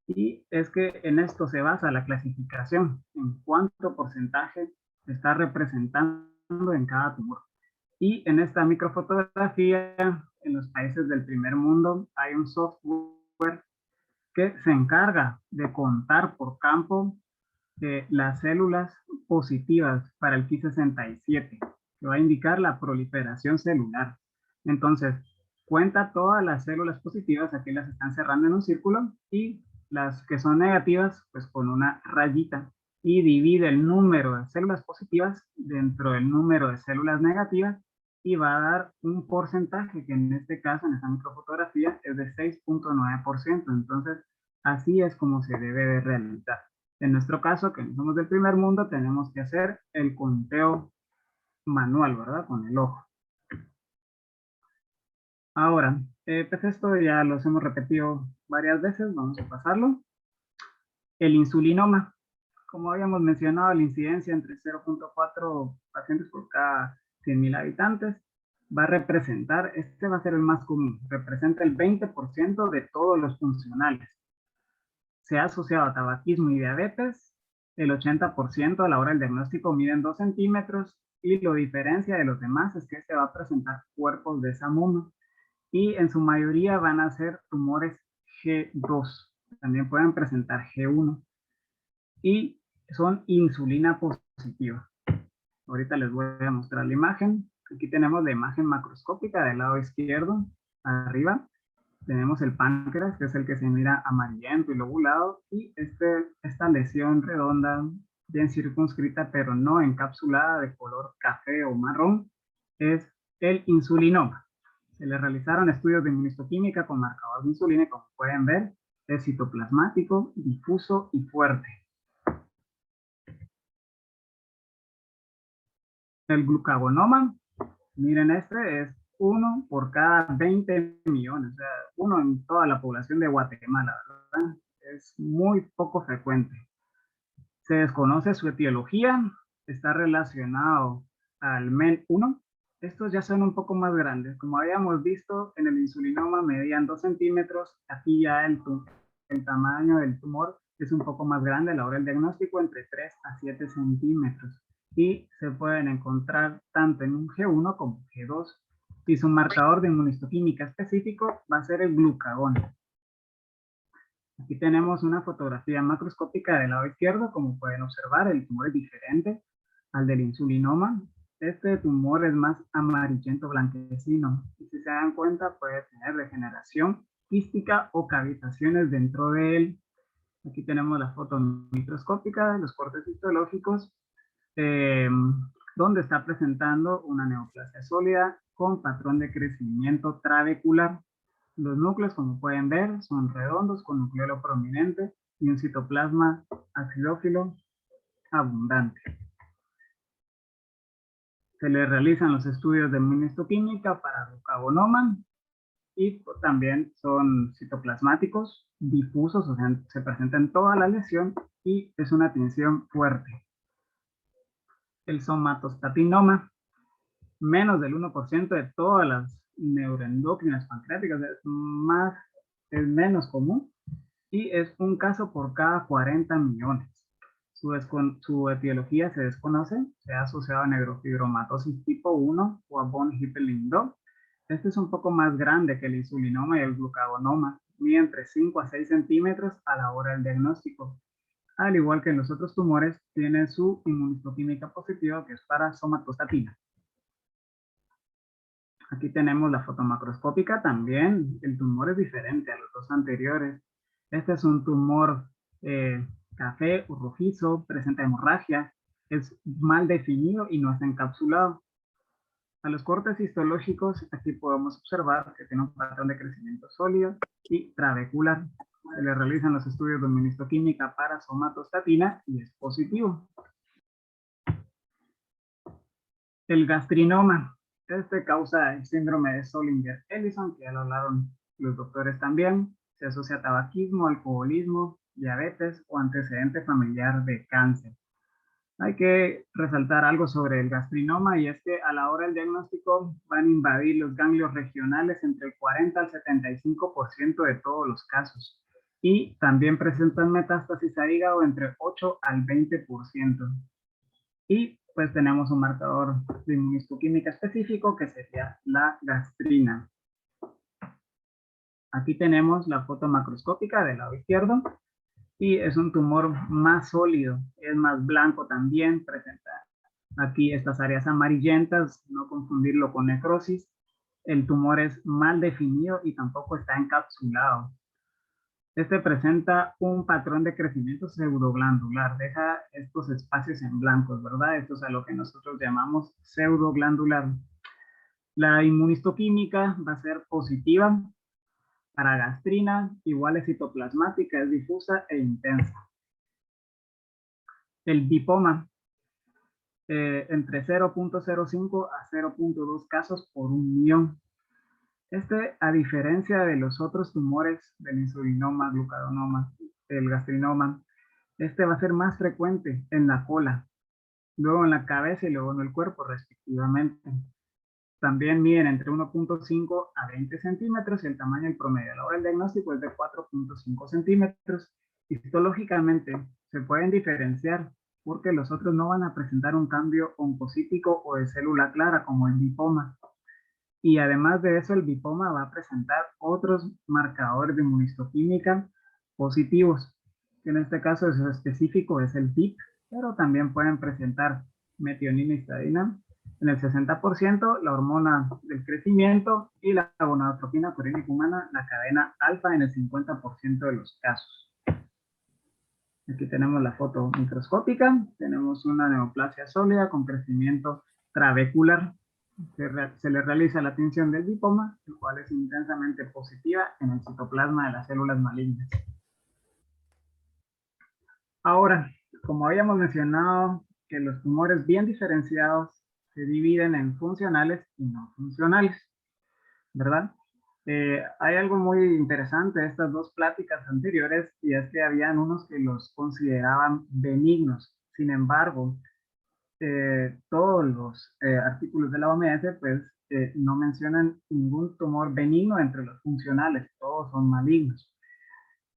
y es que en esto se basa la clasificación, en cuánto porcentaje se está representando en cada tumor. Y en esta microfotografía, en los países del primer mundo, hay un software que se encarga de contar por campo las células positivas para el Ki-67, que va a indicar la proliferación celular. Entonces, cuenta todas las células positivas, aquí las están cerrando en un círculo, y las que son negativas, pues con una rayita, y divide el número de células positivas dentro del número de células negativas, y va a dar un porcentaje que en este caso, en esta microfotografía, es de 6.9%. Entonces, así es como se debe de realizar. En nuestro caso, que no somos del primer mundo, tenemos que hacer el conteo manual, ¿verdad? Con el ojo. Ahora, pues esto ya los hemos repetido varias veces, vamos a pasarlo. El insulinoma. Como habíamos mencionado, la incidencia entre 0.4 pacientes por cada 100.000 habitantes va a representar, este va a ser el más común, representa el 20% de todos los funcionales. Se ha asociado a tabaquismo y diabetes, el 80% a la hora del diagnóstico miden 2 centímetros, y lo diferencia de los demás es que se va a presentar cuerpos de Samuma, y en su mayoría van a ser tumores G2, también pueden presentar G1, y son insulina positiva. Ahorita les voy a mostrar la imagen. Aquí tenemos la imagen macroscópica del lado izquierdo, arriba. Tenemos el páncreas, que es el que se mira amarillento y lobulado, y esta lesión redonda, bien circunscrita, pero no encapsulada, de color café o marrón, es el insulinoma. Se le realizaron estudios de inmunistoquímica con marcador de insulina, y como pueden ver, es citoplasmático, difuso y fuerte. El glucagonoma, miren, este es 1 por cada 20 millones, o sea, 1 en toda la población de Guatemala, ¿verdad? Es muy poco frecuente. Se desconoce su etiología, está relacionado al MEN1. Estos ya son un poco más grandes. Como habíamos visto, en el insulinoma medían 2 centímetros, aquí ya el tamaño del tumor es un poco más grande a la hora del diagnóstico, entre 3 a 7 centímetros. Y se pueden encontrar tanto en un G1 como G2. Y su marcador de inmunistoquímica específico va a ser el glucagón. Aquí tenemos una fotografía macroscópica del lado izquierdo. Como pueden observar, el tumor es diferente al del insulinoma. Este tumor es más amarillento blanquecino, y si se dan cuenta puede tener degeneración quística o cavitaciones dentro de él. Aquí tenemos la foto microscópica de los cortes histológicos, donde está presentando una neoplasia sólida con patrón de crecimiento trabecular. Los núcleos, como pueden ver, son redondos con nucleolo prominente y un citoplasma acidófilo abundante. Se le realizan los estudios de inmunistoquímica para glucagonoma, y también son citoplasmáticos, difusos, o sea, se presenta en toda la lesión y es una tinción fuerte. El somatostatinoma, menos del 1% de todas las neuroendocrinas pancreáticas, es menos común, y es un caso por cada 40 millones. Su etiología se desconoce, se ha asociado a neurofibromatosis tipo 1 o a von Hippel-Lindau. Este es un poco más grande que el insulinoma y el glucagonoma, mide entre 5 a 6 centímetros a la hora del diagnóstico. Al igual que en los otros tumores, tiene su inmunistoquímica positiva, que es para somatostatina. Aquí tenemos la foto macroscópica también. El tumor es diferente a los dos anteriores. Este es un tumor café o rojizo, presenta hemorragia, es mal definido y no está encapsulado. A los cortes histológicos, aquí podemos observar que tiene un patrón de crecimiento sólido y trabecular. Se le realizan los estudios de inmunistoquímica para somatostatina y es positivo. El gastrinoma, este causa el síndrome de Zollinger-Ellison, que ya lo hablaron los doctores también. Se asocia a tabaquismo, alcoholismo, diabetes o antecedente familiar de cáncer. Hay que resaltar algo sobre el gastrinoma y es que a la hora del diagnóstico van a invadir los ganglios regionales entre el 40 al 75% de todos los casos y también presentan metástasis a hígado entre 8 al 20%. Y pues tenemos un marcador de inmunistoquímica específico que sería la gastrina. Aquí tenemos la foto macroscópica del lado izquierdo. Y es un tumor más sólido, es más blanco también, presenta aquí estas áreas amarillentas, no confundirlo con necrosis. El tumor es mal definido y tampoco está encapsulado. Este presenta un patrón de crecimiento pseudoglandular, deja estos espacios en blancos, ¿verdad? Esto es a lo que nosotros llamamos pseudoglandular. La inmunistoquímica va a ser positiva para gastrina, igual es citoplasmática, es difusa e intensa. El lipoma, entre 0.05 a 0.2 casos por 1.000.000. Este, a diferencia de los otros tumores del insulinoma, glucagonoma, el gastrinoma, este va a ser más frecuente en la cola, luego en la cabeza y luego en el cuerpo, respectivamente. También miden entre 1.5 a 20 centímetros y el tamaño en promedio a la hora del diagnóstico es de 4.5 centímetros. Histológicamente se pueden diferenciar porque los otros no van a presentar un cambio oncocítico o de célula clara como el lipoma. Y además de eso, el lipoma va a presentar otros marcadores de inmunistoquímica positivos, que en este caso es específico, es el TIP, pero también pueden presentar metionina y histidina en el 60%, la hormona del crecimiento y la gonadotropina coriónica humana, la cadena alfa en el 50% de los casos. Aquí tenemos la foto microscópica, tenemos una neoplasia sólida con crecimiento trabecular. Se le realiza la tinción del lipoma, el cual es intensamente positiva en el citoplasma de las células malignas. Ahora, como habíamos mencionado, que los tumores bien diferenciados se dividen en funcionales y no funcionales, ¿verdad? Hay algo muy interesante de estas dos pláticas anteriores y es que habían unos que los consideraban benignos. Sin embargo, todos los artículos de la OMS pues no mencionan ningún tumor benigno entre los funcionales, todos son malignos.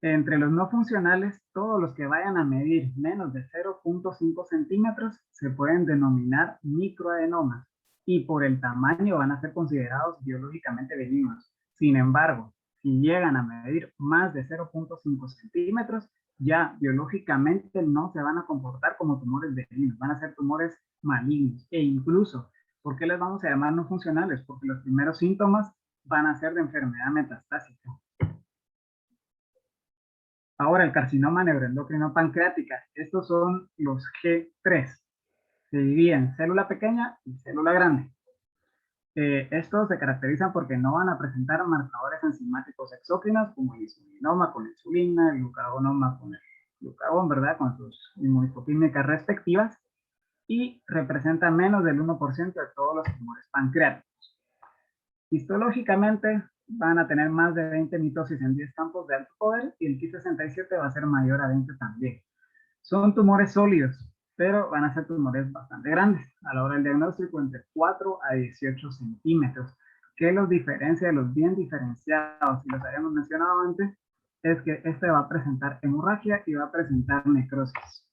Entre los no funcionales, todos los que vayan a medir menos de 0.5 centímetros se pueden denominar microadenomas y por el tamaño van a ser considerados biológicamente benignos. Sin embargo, si llegan a medir más de 0.5 centímetros, ya biológicamente no se van a comportar como tumores benignos, van a ser tumores malignos. E incluso, ¿por qué les vamos a llamar no funcionales? Porque los primeros síntomas van a ser de enfermedad metastásica. Ahora, el carcinoma neuroendocrino pancreática. Estos son los G3. Se dividen en célula pequeña y célula grande. Estos se caracterizan porque no van a presentar marcadores enzimáticos exócrinos como el insulinoma con la insulina, el glucagonoma con el glucagón, ¿verdad? Con sus inmunistoquímicas respectivas. Y representan menos del 1% de todos los tumores pancreáticos. Histológicamente, van a tener más de 20 mitosis en 10 campos de alto poder y el Ki67 va a ser mayor a 20 también. Son tumores sólidos, pero van a ser tumores bastante grandes. A la hora del diagnóstico, entre 4 a 18 centímetros. ¿Qué los diferencia de los bien diferenciados? Y los habíamos mencionado antes, es que este va a presentar hemorragia y va a presentar necrosis.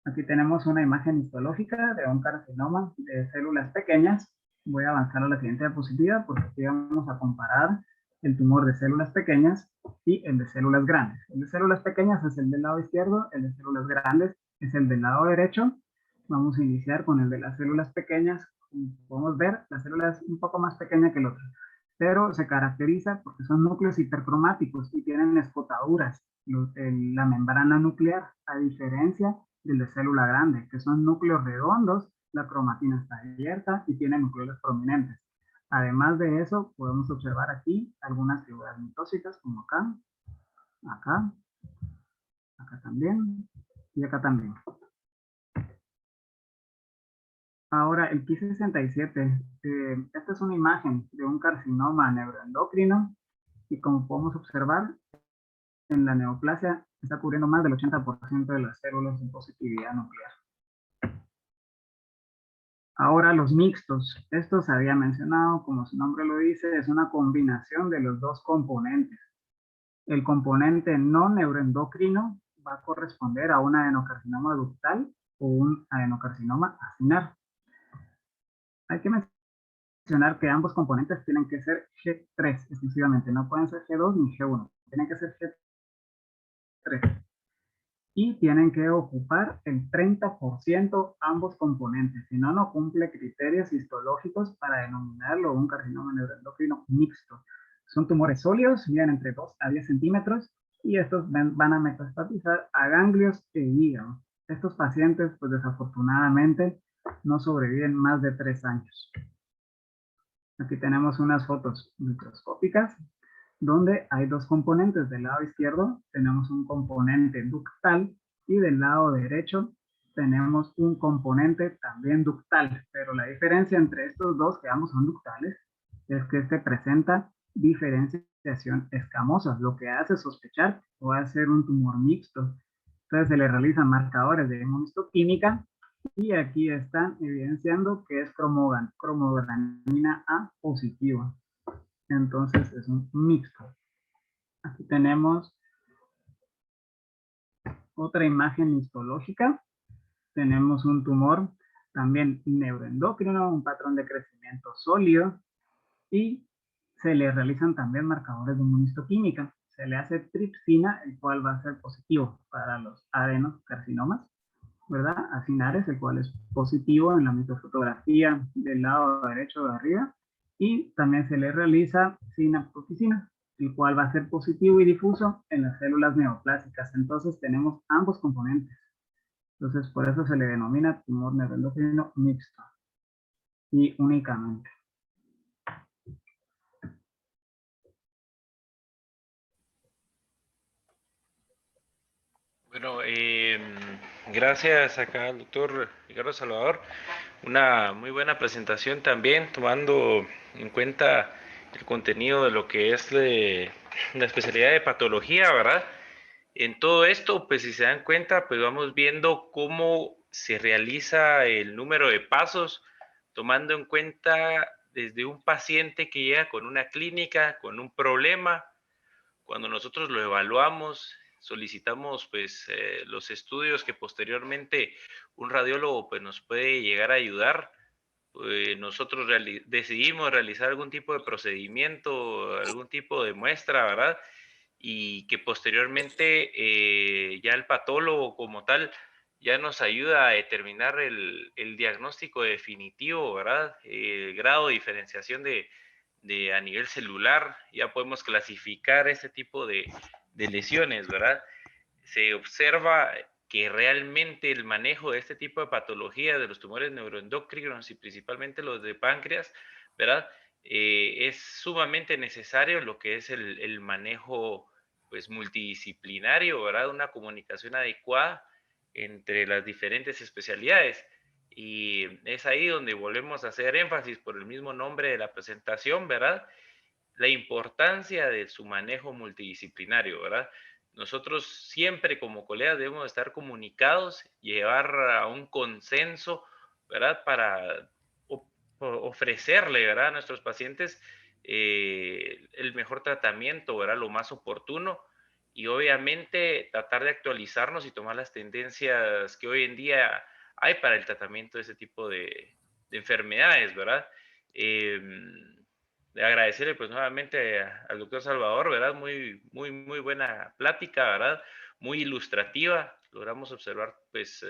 Aquí tenemos una imagen histológica de un carcinoma de células pequeñas. Voy a avanzar a la siguiente diapositiva porque aquí vamos a comparar el tumor de células pequeñas y el de células grandes. El de células pequeñas es el del lado izquierdo, el de células grandes es el del lado derecho. Vamos a iniciar con el de las células pequeñas. Como podemos ver, la célula es un poco más pequeña que el otro, pero se caracteriza porque son núcleos hipercromáticos y tienen escotaduras, la membrana nuclear, a diferencia del de célula grande, que son núcleos redondos la cromatina está abierta y tiene nucleoles prominentes. Además de eso, podemos observar aquí algunas figuras mitócitas, como acá, acá, acá también y acá también. Ahora, el Ki67, esta es una imagen de un carcinoma neuroendocrino y como podemos observar, en la neoplasia está cubriendo más del 80% de las células en positividad nuclear. Ahora los mixtos, esto se había mencionado, como su nombre lo dice, es una combinación de los dos componentes. El componente no neuroendocrino va a corresponder a un adenocarcinoma ductal o un adenocarcinoma acinar. Hay que mencionar que ambos componentes tienen que ser G3 exclusivamente, no pueden ser G2 ni G1, tienen que ser G3. Y tienen que ocupar el 30% ambos componentes, si no, no cumple criterios histológicos para denominarlo un carcinoma neuroendocrino mixto. Son tumores sólidos, miden entre 2 a 10 centímetros y estos van a metastatizar a ganglios e hígado. Estos pacientes, pues desafortunadamente, no sobreviven más de 3 años. Aquí tenemos unas fotos microscópicas donde hay dos componentes. Del lado izquierdo tenemos un componente ductal y del lado derecho tenemos un componente también ductal, pero la diferencia entre estos dos, que ambos son ductales, es que este presenta diferenciación escamosa, lo que hace sospechar que va a ser un tumor mixto. Entonces se le realizan marcadores de inmunohistoquímica y aquí están evidenciando que es cromogranina A positiva. Entonces es un mixto. Aquí tenemos otra imagen histológica. Tenemos un tumor también neuroendocrino, un patrón de crecimiento sólido y se le realizan también marcadores de inmunohistoquímica. Se le hace tripsina, el cual va a ser positivo para los adenocarcinomas, ¿verdad? Acinares, el cual es positivo en la mitofotografía del lado derecho de arriba. Y también se le realiza sinaptoticina, el cual va a ser positivo y difuso en las células neoplásicas. Entonces tenemos ambos componentes. Entonces por eso se le denomina tumor neuroendocrino mixto. Y únicamente. Bueno, gracias acá al doctor Ricardo Salvador. Una muy buena presentación también, tomando en cuenta el contenido de lo que es la especialidad de patología, ¿verdad? En todo esto, pues si se dan cuenta, pues vamos viendo cómo se realiza el número de pasos, tomando en cuenta desde un paciente que llega con una clínica, con un problema. Cuando nosotros lo evaluamos, solicitamos pues los estudios que posteriormente un radiólogo pues nos puede llegar a ayudar. Nosotros decidimos realizar algún tipo de procedimiento, algún tipo de muestra, ¿verdad? Y que posteriormente ya el patólogo como tal ya nos ayuda a determinar el diagnóstico definitivo, ¿verdad? El grado de diferenciación de a nivel celular, ya podemos clasificar este tipo de lesiones, ¿verdad? Se observa que realmente el manejo de este tipo de patología de los tumores neuroendocrinos y principalmente los de páncreas, ¿verdad? Es sumamente necesario lo que es el manejo pues multidisciplinario, ¿verdad? Una comunicación adecuada entre las diferentes especialidades. Y es ahí donde volvemos a hacer énfasis por el mismo nombre de la presentación, ¿verdad? La importancia de su manejo multidisciplinario, ¿verdad? Nosotros siempre como colegas debemos estar comunicados, llevar a un consenso, ¿verdad? Para ofrecerle, ¿verdad? A nuestros pacientes el mejor tratamiento, ¿verdad? Lo más oportuno y obviamente tratar de actualizarnos y tomar las tendencias que hoy en día hay para el tratamiento de ese tipo de enfermedades, ¿verdad? De agradecerle pues nuevamente al doctor Salvador, ¿verdad? Muy buena plática, ¿verdad? Muy ilustrativa. Logramos observar pues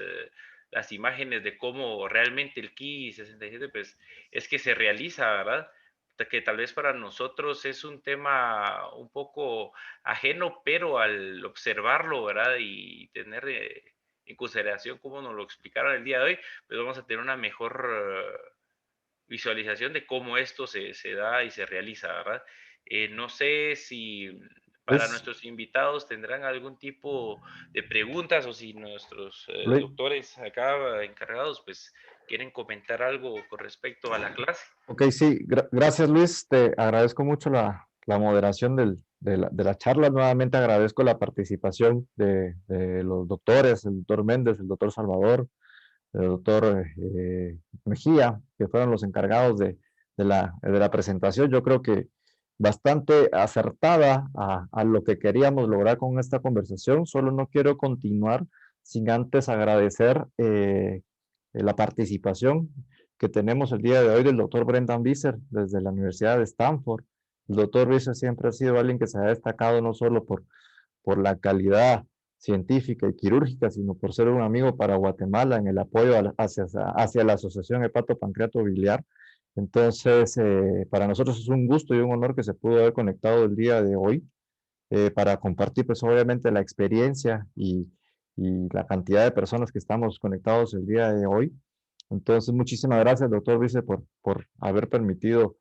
las imágenes de cómo realmente el Ki 67 pues es que se realiza, ¿verdad? Que tal vez para nosotros es un tema un poco ajeno, pero al observarlo, ¿verdad? Y tener en consideración como nos lo explicaron el día de hoy, pues vamos a tener una mejor visualización de cómo esto se da y se realiza, ¿verdad? No sé si para Luis, nuestros invitados tendrán algún tipo de preguntas o si nuestros Luis, doctores acá encargados pues quieren comentar algo con respecto a la clase. ok, sí, gracias Luis, te agradezco mucho la moderación de la charla. Nuevamente agradezco la participación de los doctores, el doctor Méndez, el doctor Salvador, el doctor Mejía, que fueron los encargados de la presentación. Yo creo que bastante acertada a lo que queríamos lograr con esta conversación. Solo no quiero continuar sin antes agradecer la participación que tenemos el día de hoy del doctor Brendan Visser desde la Universidad de Stanford. El doctor Visser siempre ha sido alguien que se ha destacado no solo por la calidad científica y quirúrgica, sino por ser un amigo para Guatemala en el apoyo hacia la Asociación Hepato-Pancreato Biliar. Entonces, para nosotros es un gusto y un honor que se pudo haber conectado el día de hoy para compartir, pues obviamente, la experiencia y la cantidad de personas que estamos conectados el día de hoy. Entonces, muchísimas gracias, doctor Vice, por haber permitido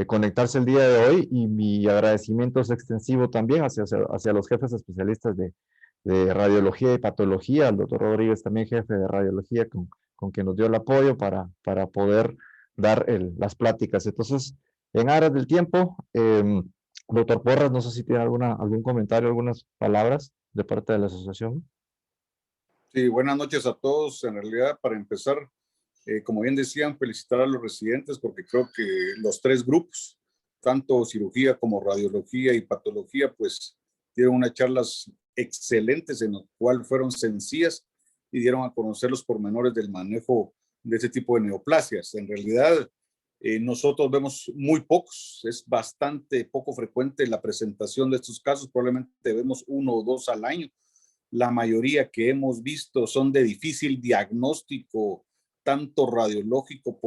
conectarse el día de hoy, y mi agradecimiento es extensivo también hacia los jefes especialistas de radiología y patología, al doctor Rodríguez también jefe de radiología con quien nos dio el apoyo para poder dar las pláticas. Entonces, en aras del tiempo, doctor Porras, no sé si tiene algún comentario, algunas palabras de parte de la asociación. Sí, buenas noches a todos. En realidad, para empezar, como bien decían, felicitar a los residentes porque creo que los tres grupos, tanto cirugía como radiología y patología, pues dieron unas charlas excelentes en las cuales fueron sencillas y dieron a conocer los pormenores del manejo de este tipo de neoplasias. En realidad, nosotros vemos muy pocos, es bastante poco frecuente la presentación de estos casos, probablemente vemos 1 o 2 al año. La mayoría que hemos visto son de difícil diagnóstico, tanto radiológico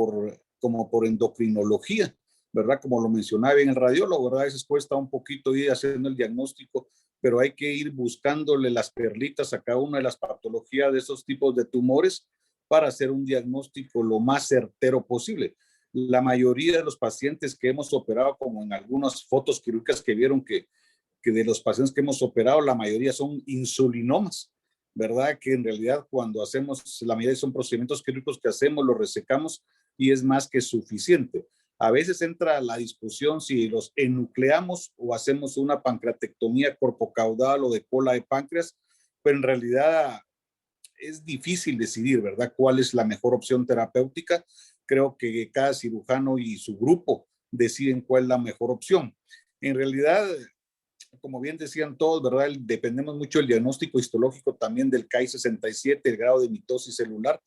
como por endocrinología, ¿verdad? Como lo mencionaba bien el radiólogo, ¿verdad? A veces cuesta un poquito ir haciendo el diagnóstico, pero hay que ir buscándole las perlitas a cada una de las patologías de esos tipos de tumores para hacer un diagnóstico lo más certero posible. La mayoría de los pacientes que hemos operado, como en algunas fotos quirúrgicas que vieron que de los pacientes que hemos operado, la mayoría son insulinomas, ¿verdad? Que en realidad cuando hacemos, la mayoría son procedimientos quirúrgicos que hacemos, los resecamos y es más que suficiente. A veces entra la discusión si los enucleamos o hacemos una pancreatectomía corpocaudal o de cola de páncreas, pero en realidad es difícil decidir, ¿verdad? ¿Cuál es la mejor opción terapéutica? Creo que cada cirujano y su grupo deciden cuál es la mejor opción. En realidad, como bien decían todos, ¿verdad? Dependemos mucho del diagnóstico histológico también del Ki-67, el grado de mitosis celular,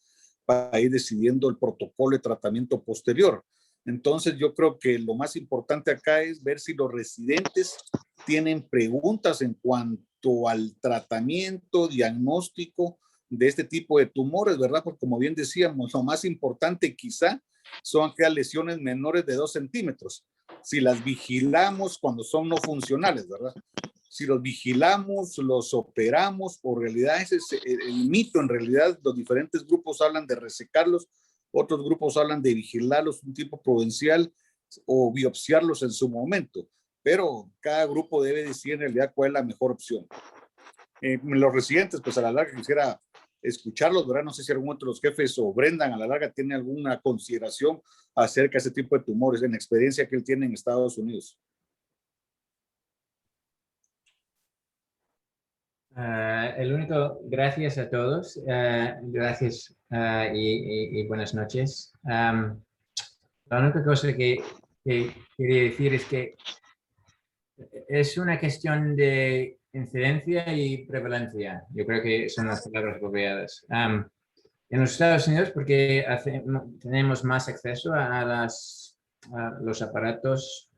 para ir decidiendo el protocolo de tratamiento posterior. Entonces, yo creo que lo más importante acá es ver si los residentes tienen preguntas en cuanto al tratamiento, diagnóstico de este tipo de tumores, ¿verdad? Porque como bien decíamos, lo más importante quizá son aquellas lesiones menores de 2 centímetros. Si las vigilamos cuando son no funcionales, ¿verdad? Si los vigilamos, los operamos, o en realidad ese es el mito. En realidad los diferentes grupos hablan de resecarlos, otros grupos hablan de vigilarlos un tipo prudencial o biopsiarlos en su momento, pero cada grupo debe decidir en realidad cuál es la mejor opción. Los residentes, pues a la larga quisiera escucharlos, ¿verdad? No sé si algún otro de los jefes o Brendan a la larga tiene alguna consideración acerca de ese tipo de tumores en la experiencia que él tiene en Estados Unidos. El único, gracias a todos, gracias y buenas noches. La única cosa que quería decir es que es una cuestión de incidencia y prevalencia. Yo creo que son las palabras apropiadas. En los Estados Unidos, porque tenemos más acceso a los aparatos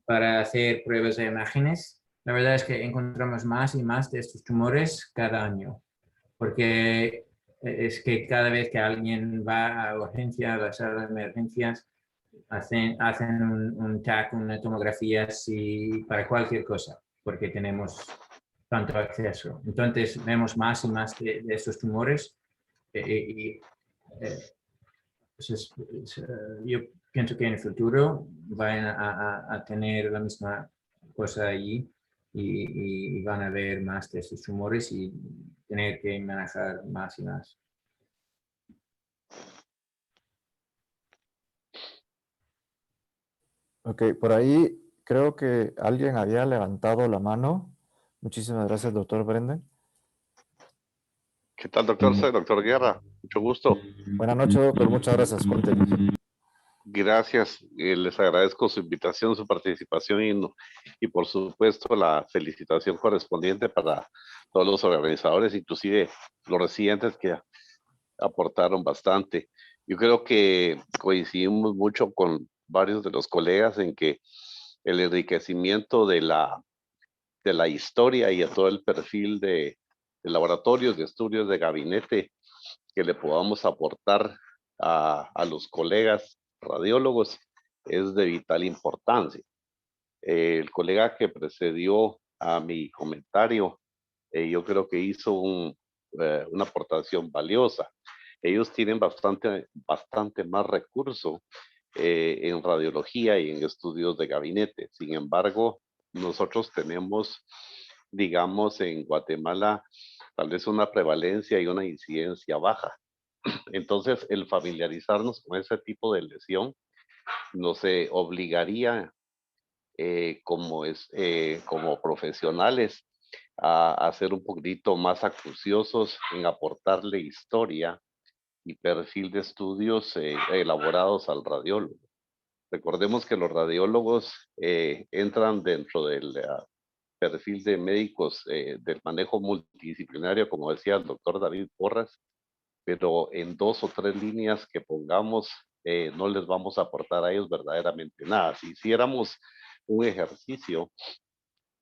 para hacer pruebas de imágenes, la verdad es que encontramos más y más de estos tumores cada año, porque es que cada vez que alguien va a urgencia, a la sala de emergencias, hacen un TAC, una tomografía para cualquier cosa, porque tenemos tanto acceso. Entonces vemos más y más de estos tumores entonces, yo pienso que en el futuro van a tener la misma cosa allí y van a ver más de estos tumores y tener que manejar más y más. Ok, por ahí creo que alguien había levantado la mano. Muchísimas gracias, doctor Brendan. ¿Qué tal, doctor? Soy el doctor Guerra. Mucho gusto. Buenas noches, doctor. Muchas gracias. Cuéntenos. Gracias. Les agradezco su invitación, su participación y por supuesto la felicitación correspondiente para todos los organizadores, inclusive los residentes que aportaron bastante. Yo creo que coincidimos mucho con varios de los colegas en que el enriquecimiento de la historia y a todo el perfil de laboratorios, de estudios de gabinete que le podamos aportar a los colegas radiólogos es de vital importancia. El colega que precedió a mi comentario, yo creo que hizo una aportación valiosa. Ellos tienen bastante más recurso en radiología y en estudios de gabinete. Sin embargo, nosotros tenemos, digamos, en Guatemala, tal vez una prevalencia y una incidencia baja. Entonces, el familiarizarnos con ese tipo de lesión nos obligaría como profesionales a ser un poquito más acuciosos en aportarle historia y perfil de estudios elaborados al radiólogo. Recordemos que los radiólogos entran dentro del perfil de médicos del manejo multidisciplinario, como decía el doctor David Porras, pero en 2 o 3 líneas que pongamos, no les vamos a aportar a ellos verdaderamente nada. Si hiciéramos un ejercicio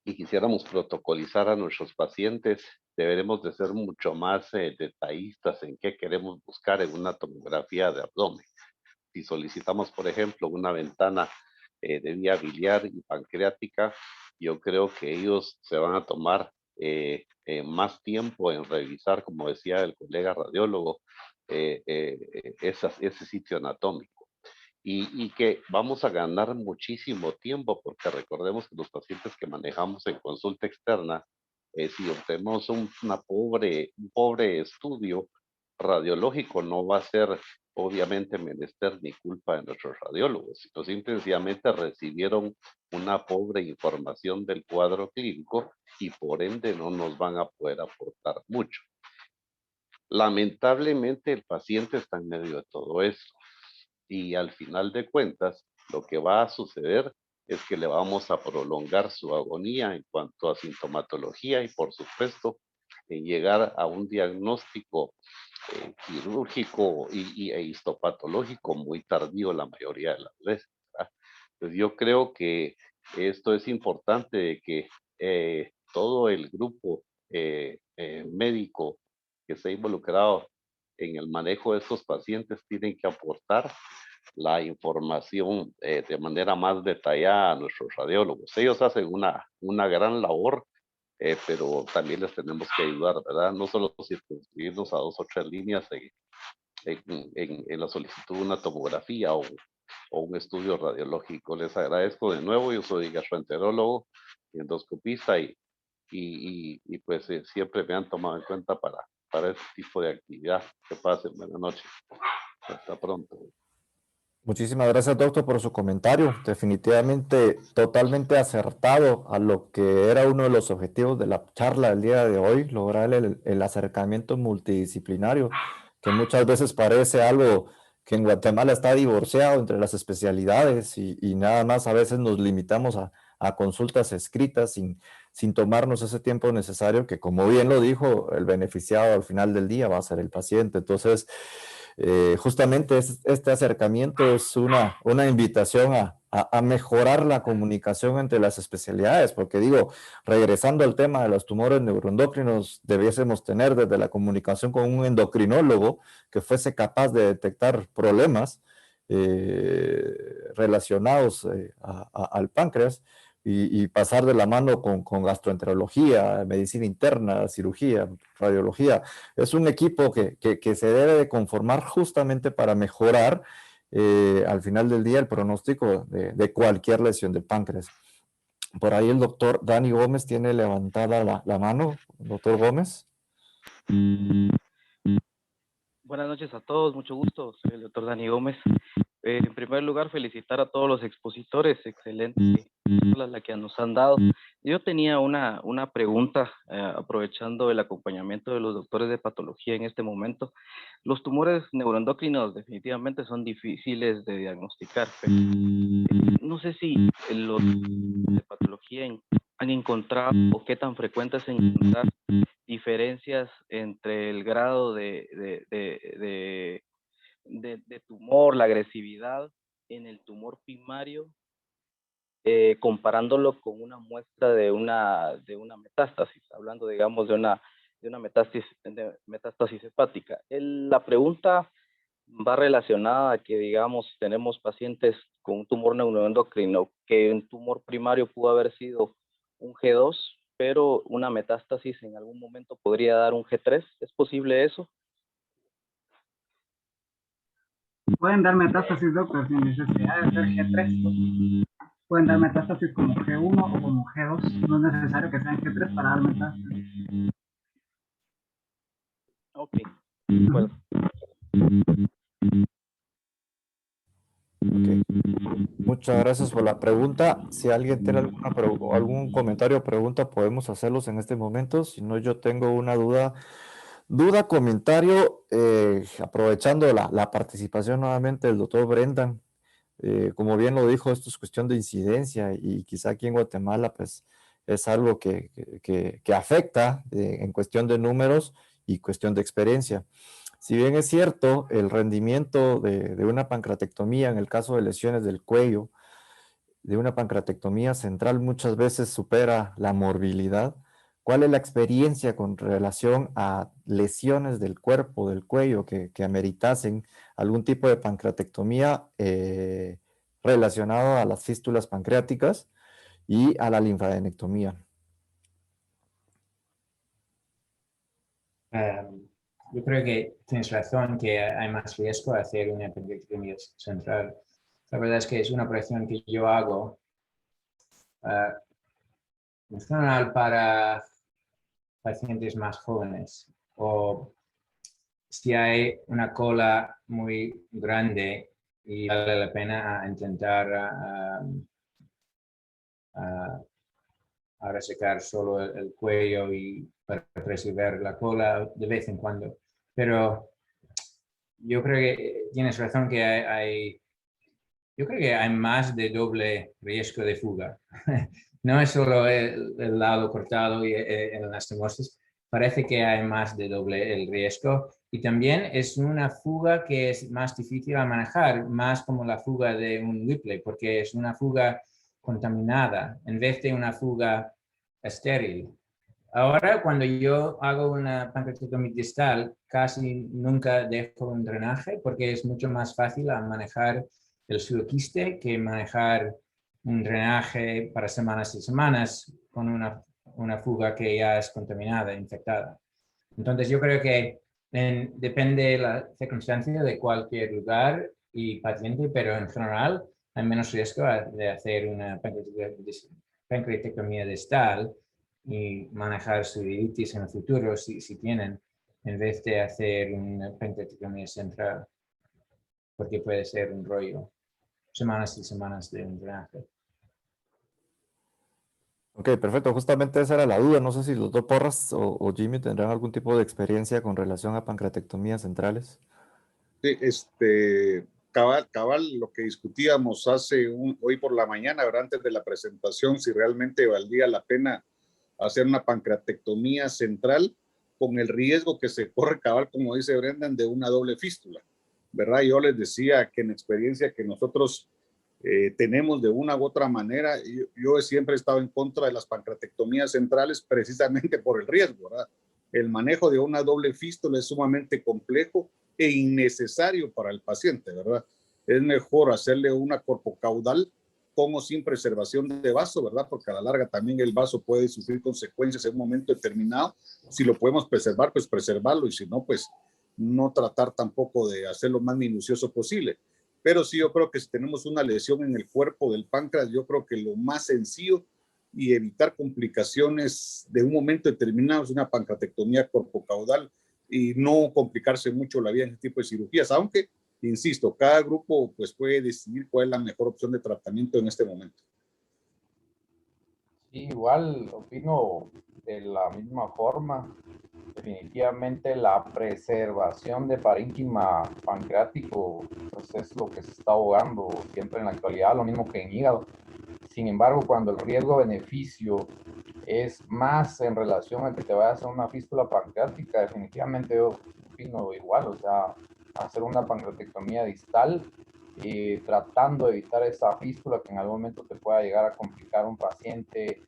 y quisiéramos protocolizar a nuestros pacientes, deberemos de ser mucho más detallistas en qué queremos buscar en una tomografía de abdomen. Si solicitamos, por ejemplo, una ventana de vía biliar y pancreática, yo creo que ellos se van a tomar más tiempo en revisar, como decía el colega radiólogo, ese sitio anatómico. Y que vamos a ganar muchísimo tiempo, porque recordemos que los pacientes que manejamos en consulta externa, si obtenemos un pobre estudio radiológico, no va a ser obviamente menester ni culpa de nuestros radiólogos, sino simplemente recibieron una pobre información del cuadro clínico y por ende no nos van a poder aportar mucho. Lamentablemente el paciente está en medio de todo esto y al final de cuentas lo que va a suceder es que le vamos a prolongar su agonía en cuanto a sintomatología y por supuesto en llegar a un diagnóstico quirúrgico e histopatológico muy tardío la mayoría de las veces, ¿verdad? Entonces yo creo que esto es importante de que todo el grupo médico que se ha involucrado en el manejo de estos pacientes tienen que aportar la información de manera más detallada a nuestros radiólogos. Ellos hacen una gran labor, pero también les tenemos que ayudar, ¿verdad? No solo circunscribirnos a 2 o 3 líneas en la solicitud de una tomografía o un estudio radiológico. Les agradezco de nuevo. Yo soy gastroenterólogo y endoscopista y pues siempre me han tomado en cuenta para este tipo de actividad. Que pasen, buenas noches. Hasta pronto. Muchísimas gracias, doctor, por su comentario. Definitivamente totalmente acertado a lo que era uno de los objetivos de la charla del día de hoy, lograr el acercamiento multidisciplinario, que muchas veces parece algo que en Guatemala está divorciado entre las especialidades y nada más a veces nos limitamos a consultas escritas sin tomarnos ese tiempo necesario que, como bien lo dijo, el beneficiado al final del día va a ser el paciente. Entonces, justamente este acercamiento es una invitación a mejorar la comunicación entre las especialidades, porque digo, regresando al tema de los tumores neuroendocrinos, debiésemos tener desde la comunicación con un endocrinólogo que fuese capaz de detectar problemas relacionados al páncreas, y pasar de la mano con gastroenterología, medicina interna, cirugía, radiología. Es un equipo que se debe de conformar justamente para mejorar al final del día el pronóstico de cualquier lesión del páncreas. Por ahí el doctor Dani Gómez tiene levantada la mano. Doctor Gómez. Buenas noches a todos, mucho gusto. Soy el doctor Dani Gómez. En primer lugar, felicitar a todos los expositores, excelente la que nos han dado. Yo tenía una pregunta, aprovechando el acompañamiento de los doctores de patología en este momento. Los tumores neuroendocrinos definitivamente son difíciles de diagnosticar, pero no sé si los de patología han encontrado o qué tan frecuente es encontrar diferencias entre el grado de tumor, la agresividad en el tumor primario, comparándolo con una muestra de una metástasis, hablando, digamos, de una metástasis hepática. La pregunta va relacionada a que, digamos, tenemos pacientes con un tumor neuroendocrino, que un tumor primario pudo haber sido un G2, pero una metástasis en algún momento podría dar un G3. ¿Es posible eso? Pueden dar metástasis, doctor, sin necesidad de ser G3. Pueden dar metástasis como G1 o como G2. No es necesario que sean G3 para dar metástasis. Ok. Bueno. Okay. Muchas gracias por la pregunta. Si alguien tiene algún comentario o pregunta, podemos hacerlos en este momento. Si no, yo tengo una duda, comentario, aprovechando la participación nuevamente del doctor Brendan. Como bien lo dijo, esto es cuestión de incidencia y quizá aquí en Guatemala pues es algo que afecta en cuestión de números y cuestión de experiencia. Si bien es cierto, el rendimiento de una pancreatectomía en el caso de lesiones del cuello, de una pancreatectomía central muchas veces supera la morbilidad. ¿Cuál es la experiencia con relación a lesiones del cuerpo, del cuello, que ameritasen algún tipo de pancreatectomía relacionado a las fístulas pancreáticas y a la linfadenectomía? Yo creo que tienes razón que hay más riesgo de hacer una pancreatectomía central. La verdad es que es una operación que yo hago en general para pacientes más jóvenes, o si hay una cola muy grande y vale la pena intentar a resecar solo el cuello y para preservar la cola de vez en cuando. Pero yo creo que tienes razón que yo creo que hay más de doble riesgo de fuga. No es solo el lado cortado y en la anastomosis, parece que hay más de doble el riesgo. Y también es una fuga que es más difícil a manejar, más como la fuga de un Whipple, porque es una fuga contaminada en vez de una fuga estéril. Ahora, cuando yo hago una pancreatectomía distal, casi nunca dejo un drenaje porque es mucho más fácil a manejar el pseudoquiste que manejar un drenaje para semanas y semanas con una fuga que ya es contaminada, infectada. Entonces, yo creo que depende de la circunstancia de cualquier lugar y paciente, pero en general hay menos riesgo de hacer una pancreatectomía distal y manejar su uveitis en el futuro si tienen, en vez de hacer una pancreatectomía central, porque puede ser un rollo, semanas y semanas de un drenaje. Ok, perfecto. Justamente esa era la duda. No sé si el doctor Porras o Jimmy tendrán algún tipo de experiencia con relación a pancreatectomías centrales. Sí, cabal, lo que discutíamos hoy por la mañana, ¿verdad? Antes de la presentación, si realmente valdría la pena hacer una pancreatectomía central con el riesgo que se corre, cabal, como dice Brendan, de una doble fístula, ¿verdad? Yo les decía que en experiencia que nosotros tenemos de una u otra manera, yo siempre he estado en contra de las pancreatectomías centrales precisamente por el riesgo, ¿verdad? El manejo de una doble fístula es sumamente complejo e innecesario para el paciente, ¿verdad? Es mejor hacerle una corpocaudal con o sin preservación de vaso, ¿verdad? Porque a la larga también el vaso puede sufrir consecuencias en un momento determinado. Si lo podemos preservar, pues preservarlo, y si no, pues no tratar tampoco de hacerlo más minucioso posible. Pero sí, yo creo que si tenemos una lesión en el cuerpo del páncreas, yo creo que lo más sencillo y evitar complicaciones de un momento determinado es una pancreatectomía corpocaudal y no complicarse mucho la vida en este tipo de cirugías, aunque, insisto, cada grupo pues puede decidir cuál es la mejor opción de tratamiento en este momento. Sí, igual opino de la misma forma. Definitivamente la preservación de parénquima pancreático pues es lo que se está abogando siempre en la actualidad, lo mismo que en hígado. Sin embargo, cuando el riesgo-beneficio es más en relación a que te vayas a hacer una fístula pancreática, definitivamente yo opino igual, o sea, hacer una pancreatectomía distal, tratando de evitar esa fístula que en algún momento te pueda llegar a complicar un paciente,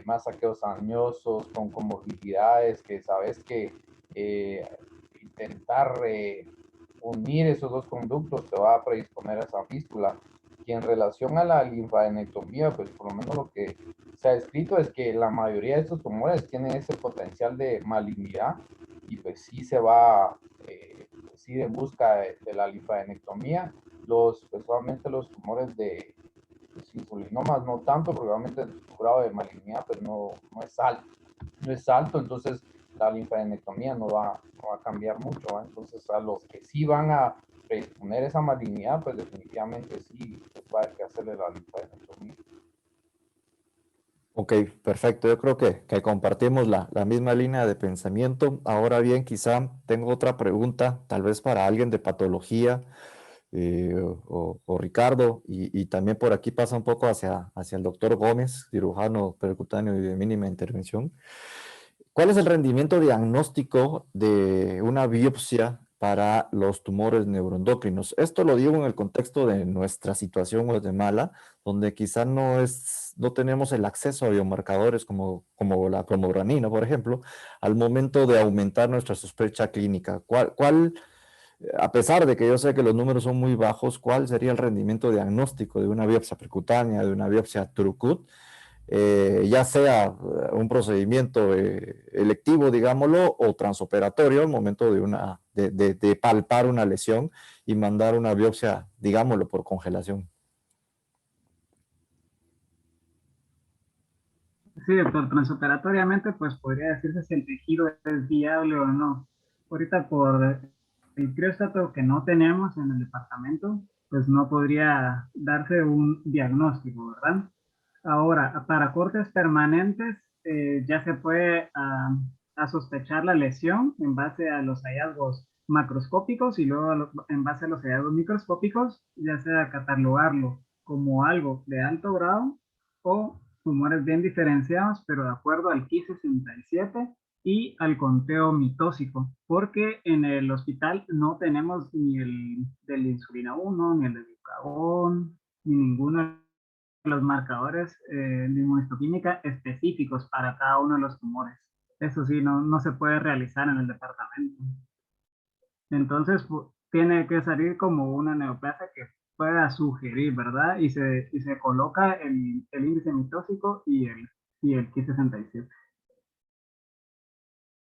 más saqueos añosos, con comorbilidades, que sabes que intentar unir esos dos conductos te va a predisponer a esa fístula. Y en relación a la linfadenectomía, pues por lo menos lo que se ha escrito es que la mayoría de estos tumores tienen ese potencial de malignidad, y pues sí se va, sí en busca de la linfadenectomía. Pues solamente los tumores de insulinomas no tanto, porque obviamente el grado de malignidad pues no es alto. No es alto, entonces la linfadenectomía no va a cambiar mucho, ¿eh? Entonces a los que sí van a predisponer esa malignidad, pues definitivamente sí pues va a haber que hacerle la linfadenectomía. Ok, perfecto. Yo creo que compartimos la misma línea de pensamiento. Ahora bien, quizá tengo otra pregunta, tal vez para alguien de patología, o Ricardo, y también por aquí pasa un poco hacia el doctor Gómez, cirujano percutáneo y de mínima intervención. ¿Cuál es el rendimiento diagnóstico de una biopsia para los tumores neuroendocrinos? Esto lo digo en el contexto de nuestra situación Guatemala, donde quizá no tenemos el acceso a biomarcadores como la cromogranina, por ejemplo, al momento de aumentar nuestra sospecha clínica. A pesar de que yo sé que los números son muy bajos, ¿cuál sería el rendimiento diagnóstico de una biopsia percutánea, de una biopsia TrueCut? Ya sea un procedimiento electivo, digámoslo, o transoperatorio al momento de palpar una lesión y mandar una biopsia, digámoslo, por congelación. Sí, doctor, transoperatoriamente, pues podría decirse si el tejido es viable o no. Ahorita por el crióstato que no tenemos en el departamento, pues no podría darse un diagnóstico, ¿verdad? Ahora, para cortes permanentes, ya se puede a sospechar la lesión en base a los hallazgos macroscópicos y luego en base a los hallazgos microscópicos, ya sea catalogarlo como algo de alto grado o tumores bien diferenciados, pero de acuerdo al Ki-67 y al conteo mitóxico, porque en el hospital no tenemos ni el del insulina 1, ni el del glucagón, ni ninguno de los marcadores de inmunohistoquímica específicos para cada uno de los tumores. Eso sí, no se puede realizar en el departamento. Entonces, tiene que salir como una neoplasia que pueda sugerir, ¿verdad? Y se coloca el índice mitóxico y el Ki-67.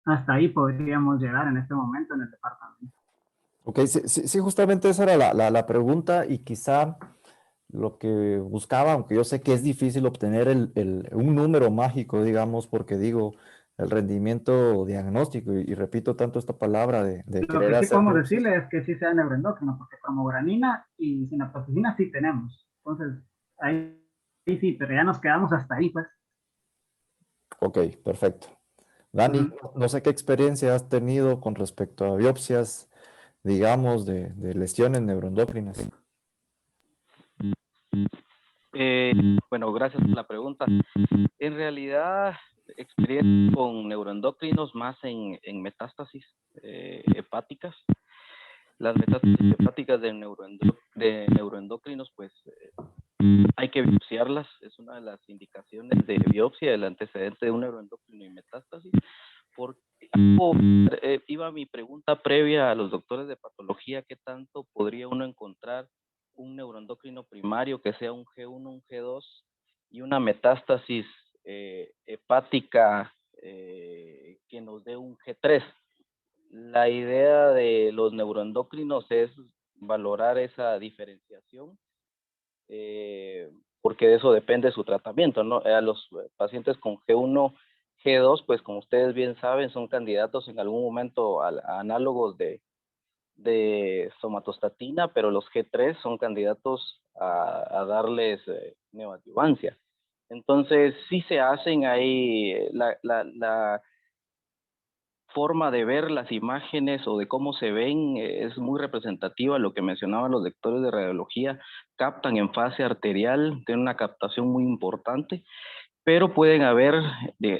Hasta ahí podríamos llegar en este momento en el departamento. Ok, sí, justamente esa era la pregunta, y quizá lo que buscaba, aunque yo sé que es difícil obtener un número mágico, digamos, porque digo, el rendimiento diagnóstico, y repito tanto esta palabra de Lo querer que sí hacer podemos biopsias. decirle es que sí sea neuroendocrino, porque cromogranina y sinaptocina sí tenemos. Entonces, ahí sí, pero ya nos quedamos hasta ahí, pues. Ok, perfecto. Dani, no sé qué experiencia has tenido con respecto a biopsias, digamos, de lesiones neuroendocrinas. Bueno, gracias por la pregunta. En realidad, experiencia con neuroendocrinos más en metástasis hepáticas. Las metástasis hepáticas de neuroendocrinos, pues hay que biopsiarlas. Es una de las indicaciones de biopsia, el antecedente de un neuroendocrino y metástasis. Porque iba mi pregunta previa a los doctores de patología: ¿qué tanto podría uno encontrar un neuroendocrino primario que sea un G1, un G2 y una metástasis hepática que nos dé un G3. La idea de los neuroendocrinos es valorar esa diferenciación porque de eso depende su tratamiento, ¿no? A los pacientes con G1, G2, pues como ustedes bien saben, son candidatos en algún momento a análogos de somatostatina, pero los G3 son candidatos a darles neoadyuvancia. Entonces, sí se hacen ahí la forma de ver las imágenes o de cómo se ven es muy representativa. Lo que mencionaban los lectores de radiología, captan en fase arterial, tienen una captación muy importante, pero pueden haber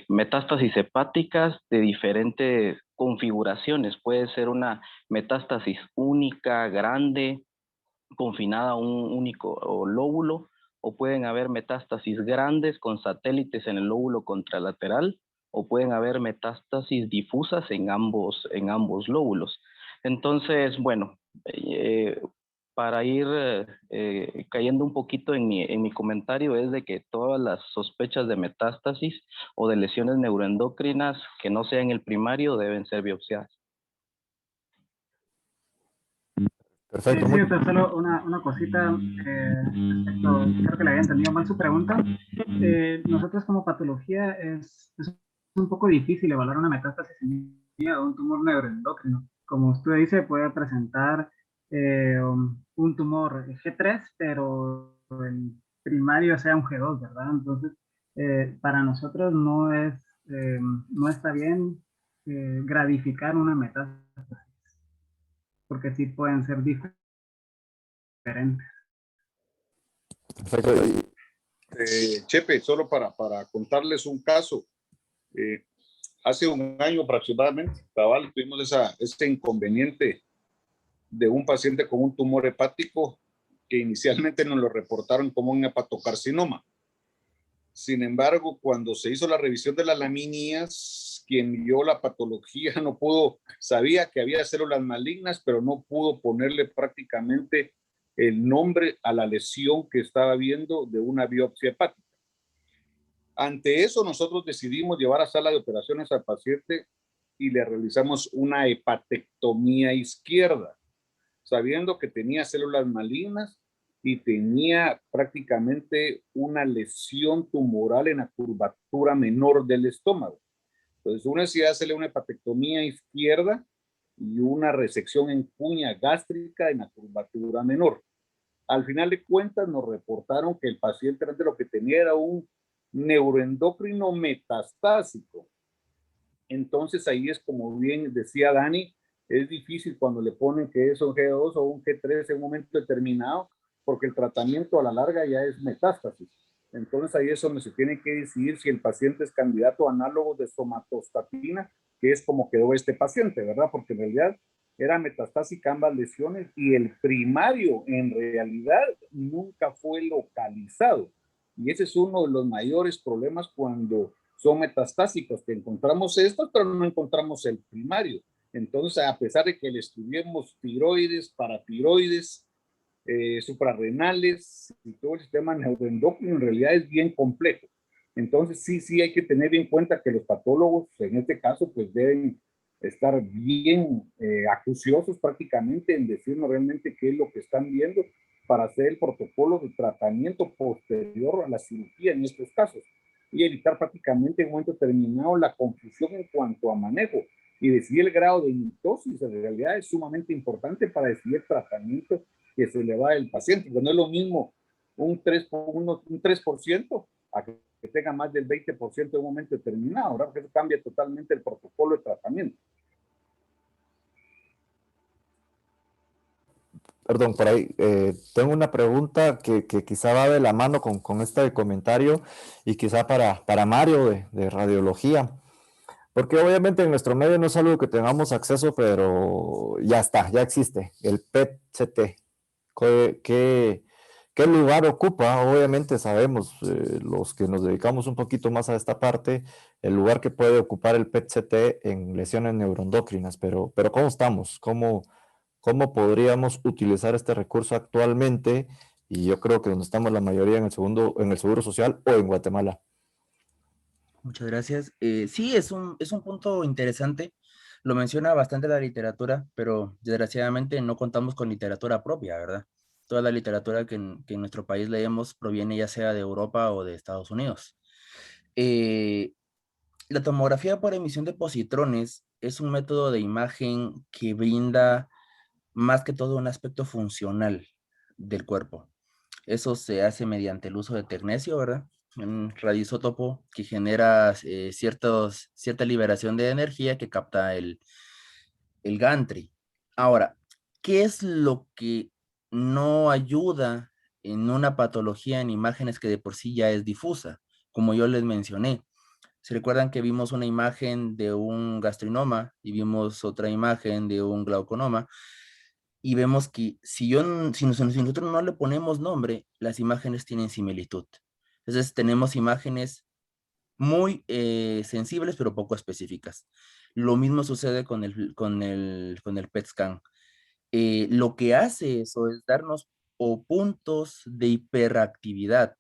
metástasis hepáticas de diferentes configuraciones. Puede ser una metástasis única, grande, confinada a un único lóbulo, o pueden haber metástasis grandes con satélites en el lóbulo contralateral, o pueden haber metástasis difusas en ambos lóbulos. Entonces, bueno, para ir cayendo un poquito en mi comentario es de que todas las sospechas de metástasis o de lesiones neuroendocrinas que no sean el primario deben ser biopsiadas. Perfecto. Sí, solo una cosita respecto, creo que le había entendido mal su pregunta. Nosotros como patología es un poco difícil evaluar una metástasis en un tumor neuroendocrino. Como usted dice, puede presentar un tumor G3, pero el primario sea un G2, ¿verdad? Entonces, para nosotros no está bien gradificar una metástasis, porque sí pueden ser diferentes. Perfecto. Chepe, solo para contarles un caso. Hace un año aproximadamente, cabal, tuvimos ese inconveniente de un paciente con un tumor hepático que inicialmente nos lo reportaron como un hepatocarcinoma. Sin embargo, cuando se hizo la revisión de las laminías, quien vio la patología sabía que había células malignas, pero no pudo ponerle prácticamente el nombre a la lesión que estaba viendo de una biopsia hepática. Ante eso, nosotros decidimos llevar a sala de operaciones al paciente y le realizamos una hepatectomía izquierda, sabiendo que tenía células malignas y tenía prácticamente una lesión tumoral en la curvatura menor del estómago. Entonces, uno decía hacerle una hepatectomía izquierda y una resección en cuña gástrica en la curvatura menor. Al final de cuentas, nos reportaron que el paciente lo que tenía era un neuroendocrino metastásico. Entonces, ahí es como bien decía Dani, es difícil cuando le ponen que es un G2 o un G3 en un momento determinado, porque el tratamiento a la larga ya es metástasis. Entonces ahí es donde se tiene que decidir si el paciente es candidato a análogos de somatostatina, que es como quedó este paciente, ¿verdad? Porque en realidad era metastásica ambas lesiones y el primario en realidad nunca fue localizado. Y ese es uno de los mayores problemas cuando son metastásicos, que encontramos estos, pero no encontramos el primario. Entonces, a pesar de que le estudiemos tiroides, paratiroides, suprarrenales y todo el sistema neuroendocrino, en realidad es bien complejo. Entonces, sí hay que tener bien en cuenta que los patólogos, en este caso, pues deben estar bien acuciosos prácticamente en decirnos realmente qué es lo que están viendo para hacer el protocolo de tratamiento posterior a la cirugía en estos casos y evitar prácticamente en un momento determinado la confusión en cuanto a manejo y decidir el grado de mitosis. En realidad es sumamente importante para decidir el tratamiento que se le va al paciente, porque no es lo mismo un 3% a que tenga más del 20% en un momento determinado, ¿verdad? Porque eso cambia totalmente el protocolo de tratamiento. Perdón, por ahí tengo una pregunta que quizá va de la mano con este comentario y quizá para Mario de radiología, porque obviamente en nuestro medio no es algo que tengamos acceso, pero ya está, ya existe, el PET-CT. ¿Qué lugar ocupa? Obviamente sabemos, los que nos dedicamos un poquito más a esta parte, el lugar que puede ocupar el PET-CT en lesiones neuroendocrinas, pero ¿cómo estamos? cómo podríamos utilizar este recurso actualmente, y yo creo que donde estamos la mayoría en el Seguro Social o en Guatemala. Muchas gracias. Sí, es un punto interesante. Lo menciona bastante la literatura, pero desgraciadamente no contamos con literatura propia, ¿verdad? Toda la literatura que en nuestro país leemos proviene ya sea de Europa o de Estados Unidos. Eh, la tomografía por emisión de positrones es un método de imagen que brinda más que todo un aspecto funcional del cuerpo. Eso se hace mediante el uso de tecnecio, ¿verdad? Un radioisótopo que genera cierta liberación de energía que capta el gantry. Ahora, ¿qué es lo que no ayuda en una patología en imágenes que de por sí ya es difusa? Como yo les mencioné, ¿se recuerdan que vimos una imagen de un gastrinoma y vimos otra imagen de un glauconoma? Y vemos que si nosotros no le ponemos nombre, las imágenes tienen similitud. Entonces tenemos imágenes muy sensibles, pero poco específicas. Lo mismo sucede con el PET scan. Lo que hace eso es darnos o puntos de hiperactividad,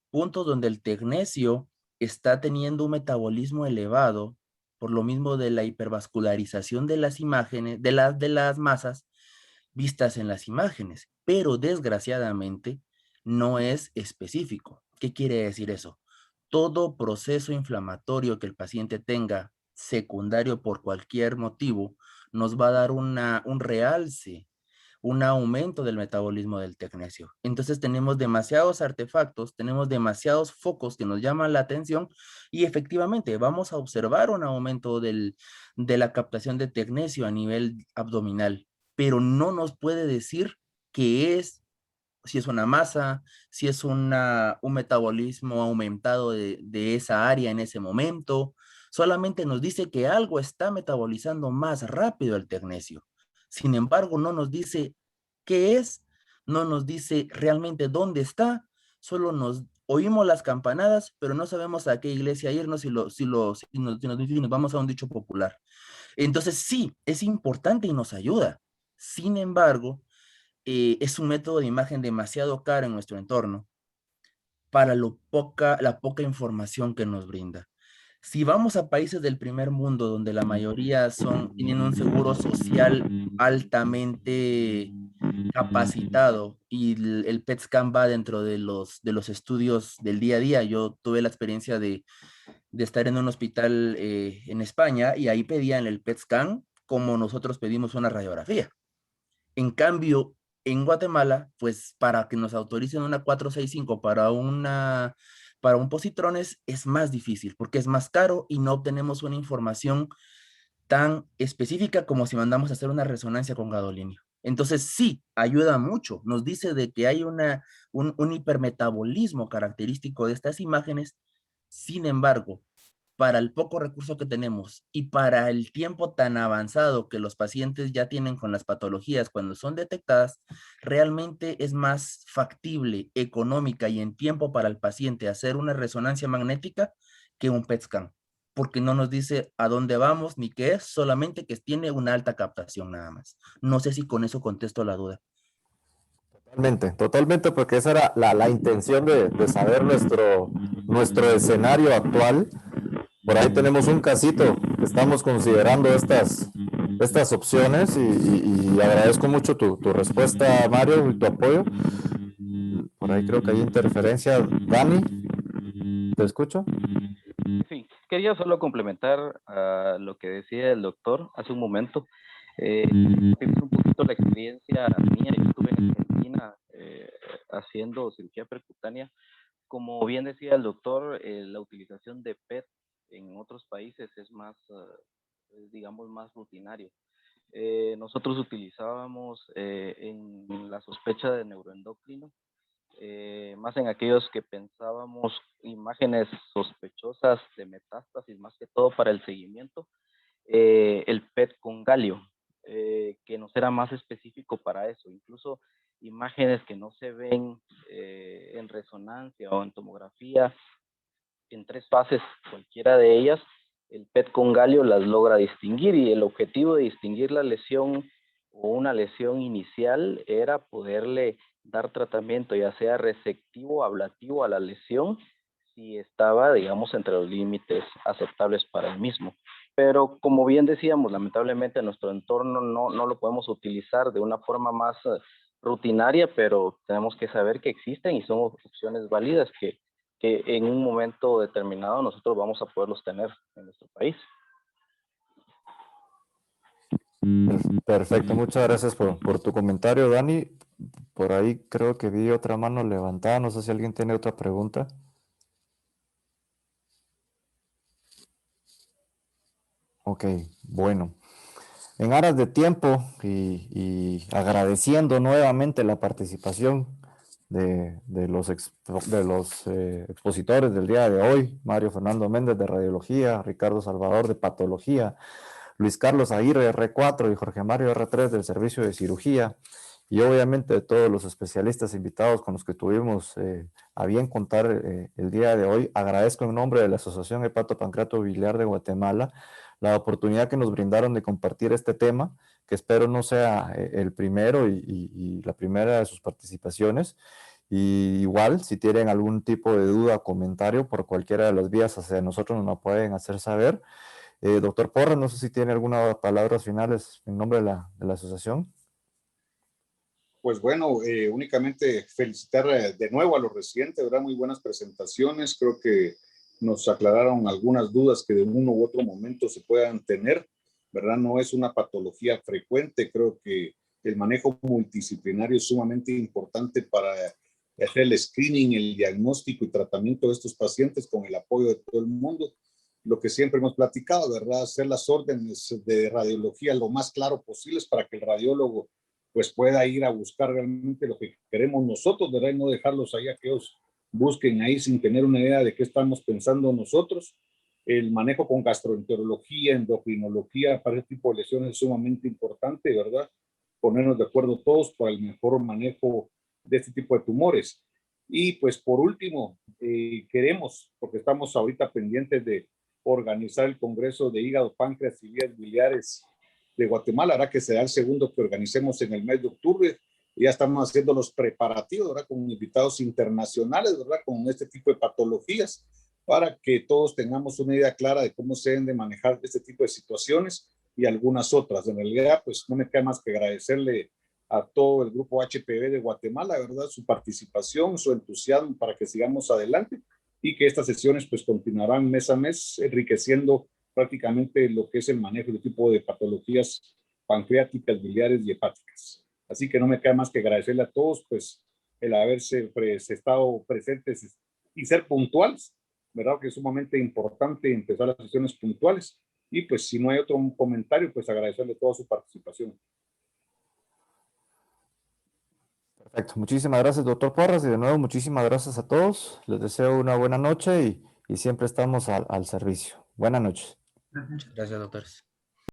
puntos donde el tecnecio está teniendo un metabolismo elevado, por lo mismo de la hipervascularización de las imágenes, de las masas vistas en las imágenes, pero desgraciadamente no es específico. ¿Qué quiere decir eso? Todo proceso inflamatorio que el paciente tenga secundario por cualquier motivo nos va a dar un realce, un aumento del metabolismo del tecnecio. Entonces tenemos demasiados artefactos, tenemos demasiados focos que nos llaman la atención y efectivamente vamos a observar un aumento de la captación de tecnecio a nivel abdominal, pero no nos puede decir qué es, si es una masa, si es un metabolismo aumentado de esa área en ese momento. Solamente nos dice que algo está metabolizando más rápido el tecnecio. Sin embargo, no nos dice qué es, no nos dice realmente dónde está, solo nos oímos las campanadas, pero no sabemos a qué iglesia irnos si nos vamos a un dicho popular. Entonces, sí, es importante y nos ayuda. Sin embargo, es un método de imagen demasiado caro en nuestro entorno para la poca información que nos brinda. Si vamos a países del primer mundo, donde la mayoría tienen un seguro social altamente capacitado y el PET scan va dentro de los estudios del día a día. Yo tuve la experiencia de estar en un hospital en España y ahí pedían el PET scan como nosotros pedimos una radiografía. En cambio, en Guatemala, pues para que nos autoricen una 465 para un positrones es más difícil porque es más caro y no obtenemos una información tan específica como si mandamos a hacer una resonancia con gadolinio. Entonces sí, ayuda mucho. Nos dice de que hay un hipermetabolismo característico de estas imágenes. Sin embargo, para el poco recurso que tenemos y para el tiempo tan avanzado que los pacientes ya tienen con las patologías cuando son detectadas, realmente es más factible, económica y en tiempo para el paciente hacer una resonancia magnética que un PET scan, porque no nos dice a dónde vamos ni qué es, solamente que tiene una alta captación nada más. No sé si con eso contesto la duda. Totalmente, totalmente, porque esa era la intención de saber nuestro escenario actual. Por ahí tenemos un casito, estamos considerando estas opciones y agradezco mucho tu respuesta, Mario, y tu apoyo. Por ahí creo que hay interferencia. Dani, ¿te escucho? Sí, quería solo complementar a lo que decía el doctor hace un momento. Un poquito la experiencia mía. Yo estuve en Argentina haciendo cirugía percutánea. Como bien decía el doctor, la utilización de PET en otros países es más, digamos, más rutinario. Nosotros utilizábamos en la sospecha de neuroendocrino, más en aquellos que pensábamos imágenes sospechosas de metástasis, más que todo para el seguimiento, el PET con galio, que nos era más específico para eso. Incluso imágenes que no se ven en resonancia o en tomografía en 3 fases, cualquiera de ellas, el PET con galio las logra distinguir, y el objetivo de distinguir la lesión o una lesión inicial era poderle dar tratamiento, ya sea resectivo o ablativo a la lesión, si estaba, digamos, entre los límites aceptables para el mismo. Pero como bien decíamos, lamentablemente en nuestro entorno no lo podemos utilizar de una forma más rutinaria, pero tenemos que saber que existen y son opciones válidas que en un momento determinado nosotros vamos a poderlos tener en nuestro país. Perfecto, muchas gracias por tu comentario, Dani. Por ahí creo que vi otra mano levantada, no sé si alguien tiene otra pregunta. Ok, bueno. En aras de tiempo y agradeciendo nuevamente la participación de los expositores del día de hoy, Mario Fernando Méndez de Radiología, Ricardo Salvador de Patología, Luis Carlos Aguirre R4 y Jorge Mario R3 del Servicio de Cirugía, y obviamente de todos los especialistas invitados con los que tuvimos a bien contar el día de hoy. Agradezco en nombre de la Asociación Hepatopancreatobiliar de Guatemala la oportunidad que nos brindaron de compartir este tema, que espero no sea el primero y la primera de sus participaciones. Y igual, si tienen algún tipo de duda o comentario por cualquiera de las vías hacia nosotros, nos lo pueden hacer saber. Doctor Porras, no sé si tiene algunas palabras finales en nombre de la asociación. Pues bueno, únicamente felicitar de nuevo a los residentes, ¿verdad? Muy buenas presentaciones, creo que nos aclararon algunas dudas que de uno u otro momento se puedan tener, ¿verdad? No es una patología frecuente, creo que el manejo multidisciplinario es sumamente importante para hacer el screening, el diagnóstico y tratamiento de estos pacientes con el apoyo de todo el mundo. Lo que siempre hemos platicado, ¿verdad? Hacer las órdenes de radiología lo más claro posible para que el radiólogo pues pueda ir a buscar realmente lo que queremos nosotros, ¿verdad? Y no dejarlos ahí a que ellos busquen ahí sin tener una idea de qué estamos pensando nosotros. El manejo con gastroenterología, endocrinología para este tipo de lesiones es sumamente importante, ¿verdad? Ponernos de acuerdo todos para el mejor manejo de este tipo de tumores. Y pues por último, queremos, porque estamos ahorita pendientes de organizar el Congreso de Hígado, Páncreas y Vías Biliares de Guatemala, hará que será el segundo que organicemos en el mes de octubre. Ya estamos haciendo los preparativos, ¿verdad? Con invitados internacionales, ¿verdad? Con este tipo de patologías, para que todos tengamos una idea clara de cómo se deben de manejar este tipo de situaciones y algunas otras. En realidad, pues no me queda más que agradecerle a todo el grupo HPV de Guatemala, ¿verdad? Su participación, su entusiasmo para que sigamos adelante y que estas sesiones pues continuarán mes a mes enriqueciendo prácticamente lo que es el manejo de tipo de patologías pancreáticas, biliares y hepáticas. Así que no me queda más que agradecerle a todos pues el haberse estado presentes y ser puntuales, ¿verdad? Que es sumamente importante empezar las sesiones puntuales. Y pues si no hay otro comentario, pues agradecerle toda su participación. Perfecto, muchísimas gracias, doctor Porras, y de nuevo muchísimas gracias a todos. Les deseo una buena noche y siempre estamos al servicio. Buenas noches. Muchas gracias, doctores.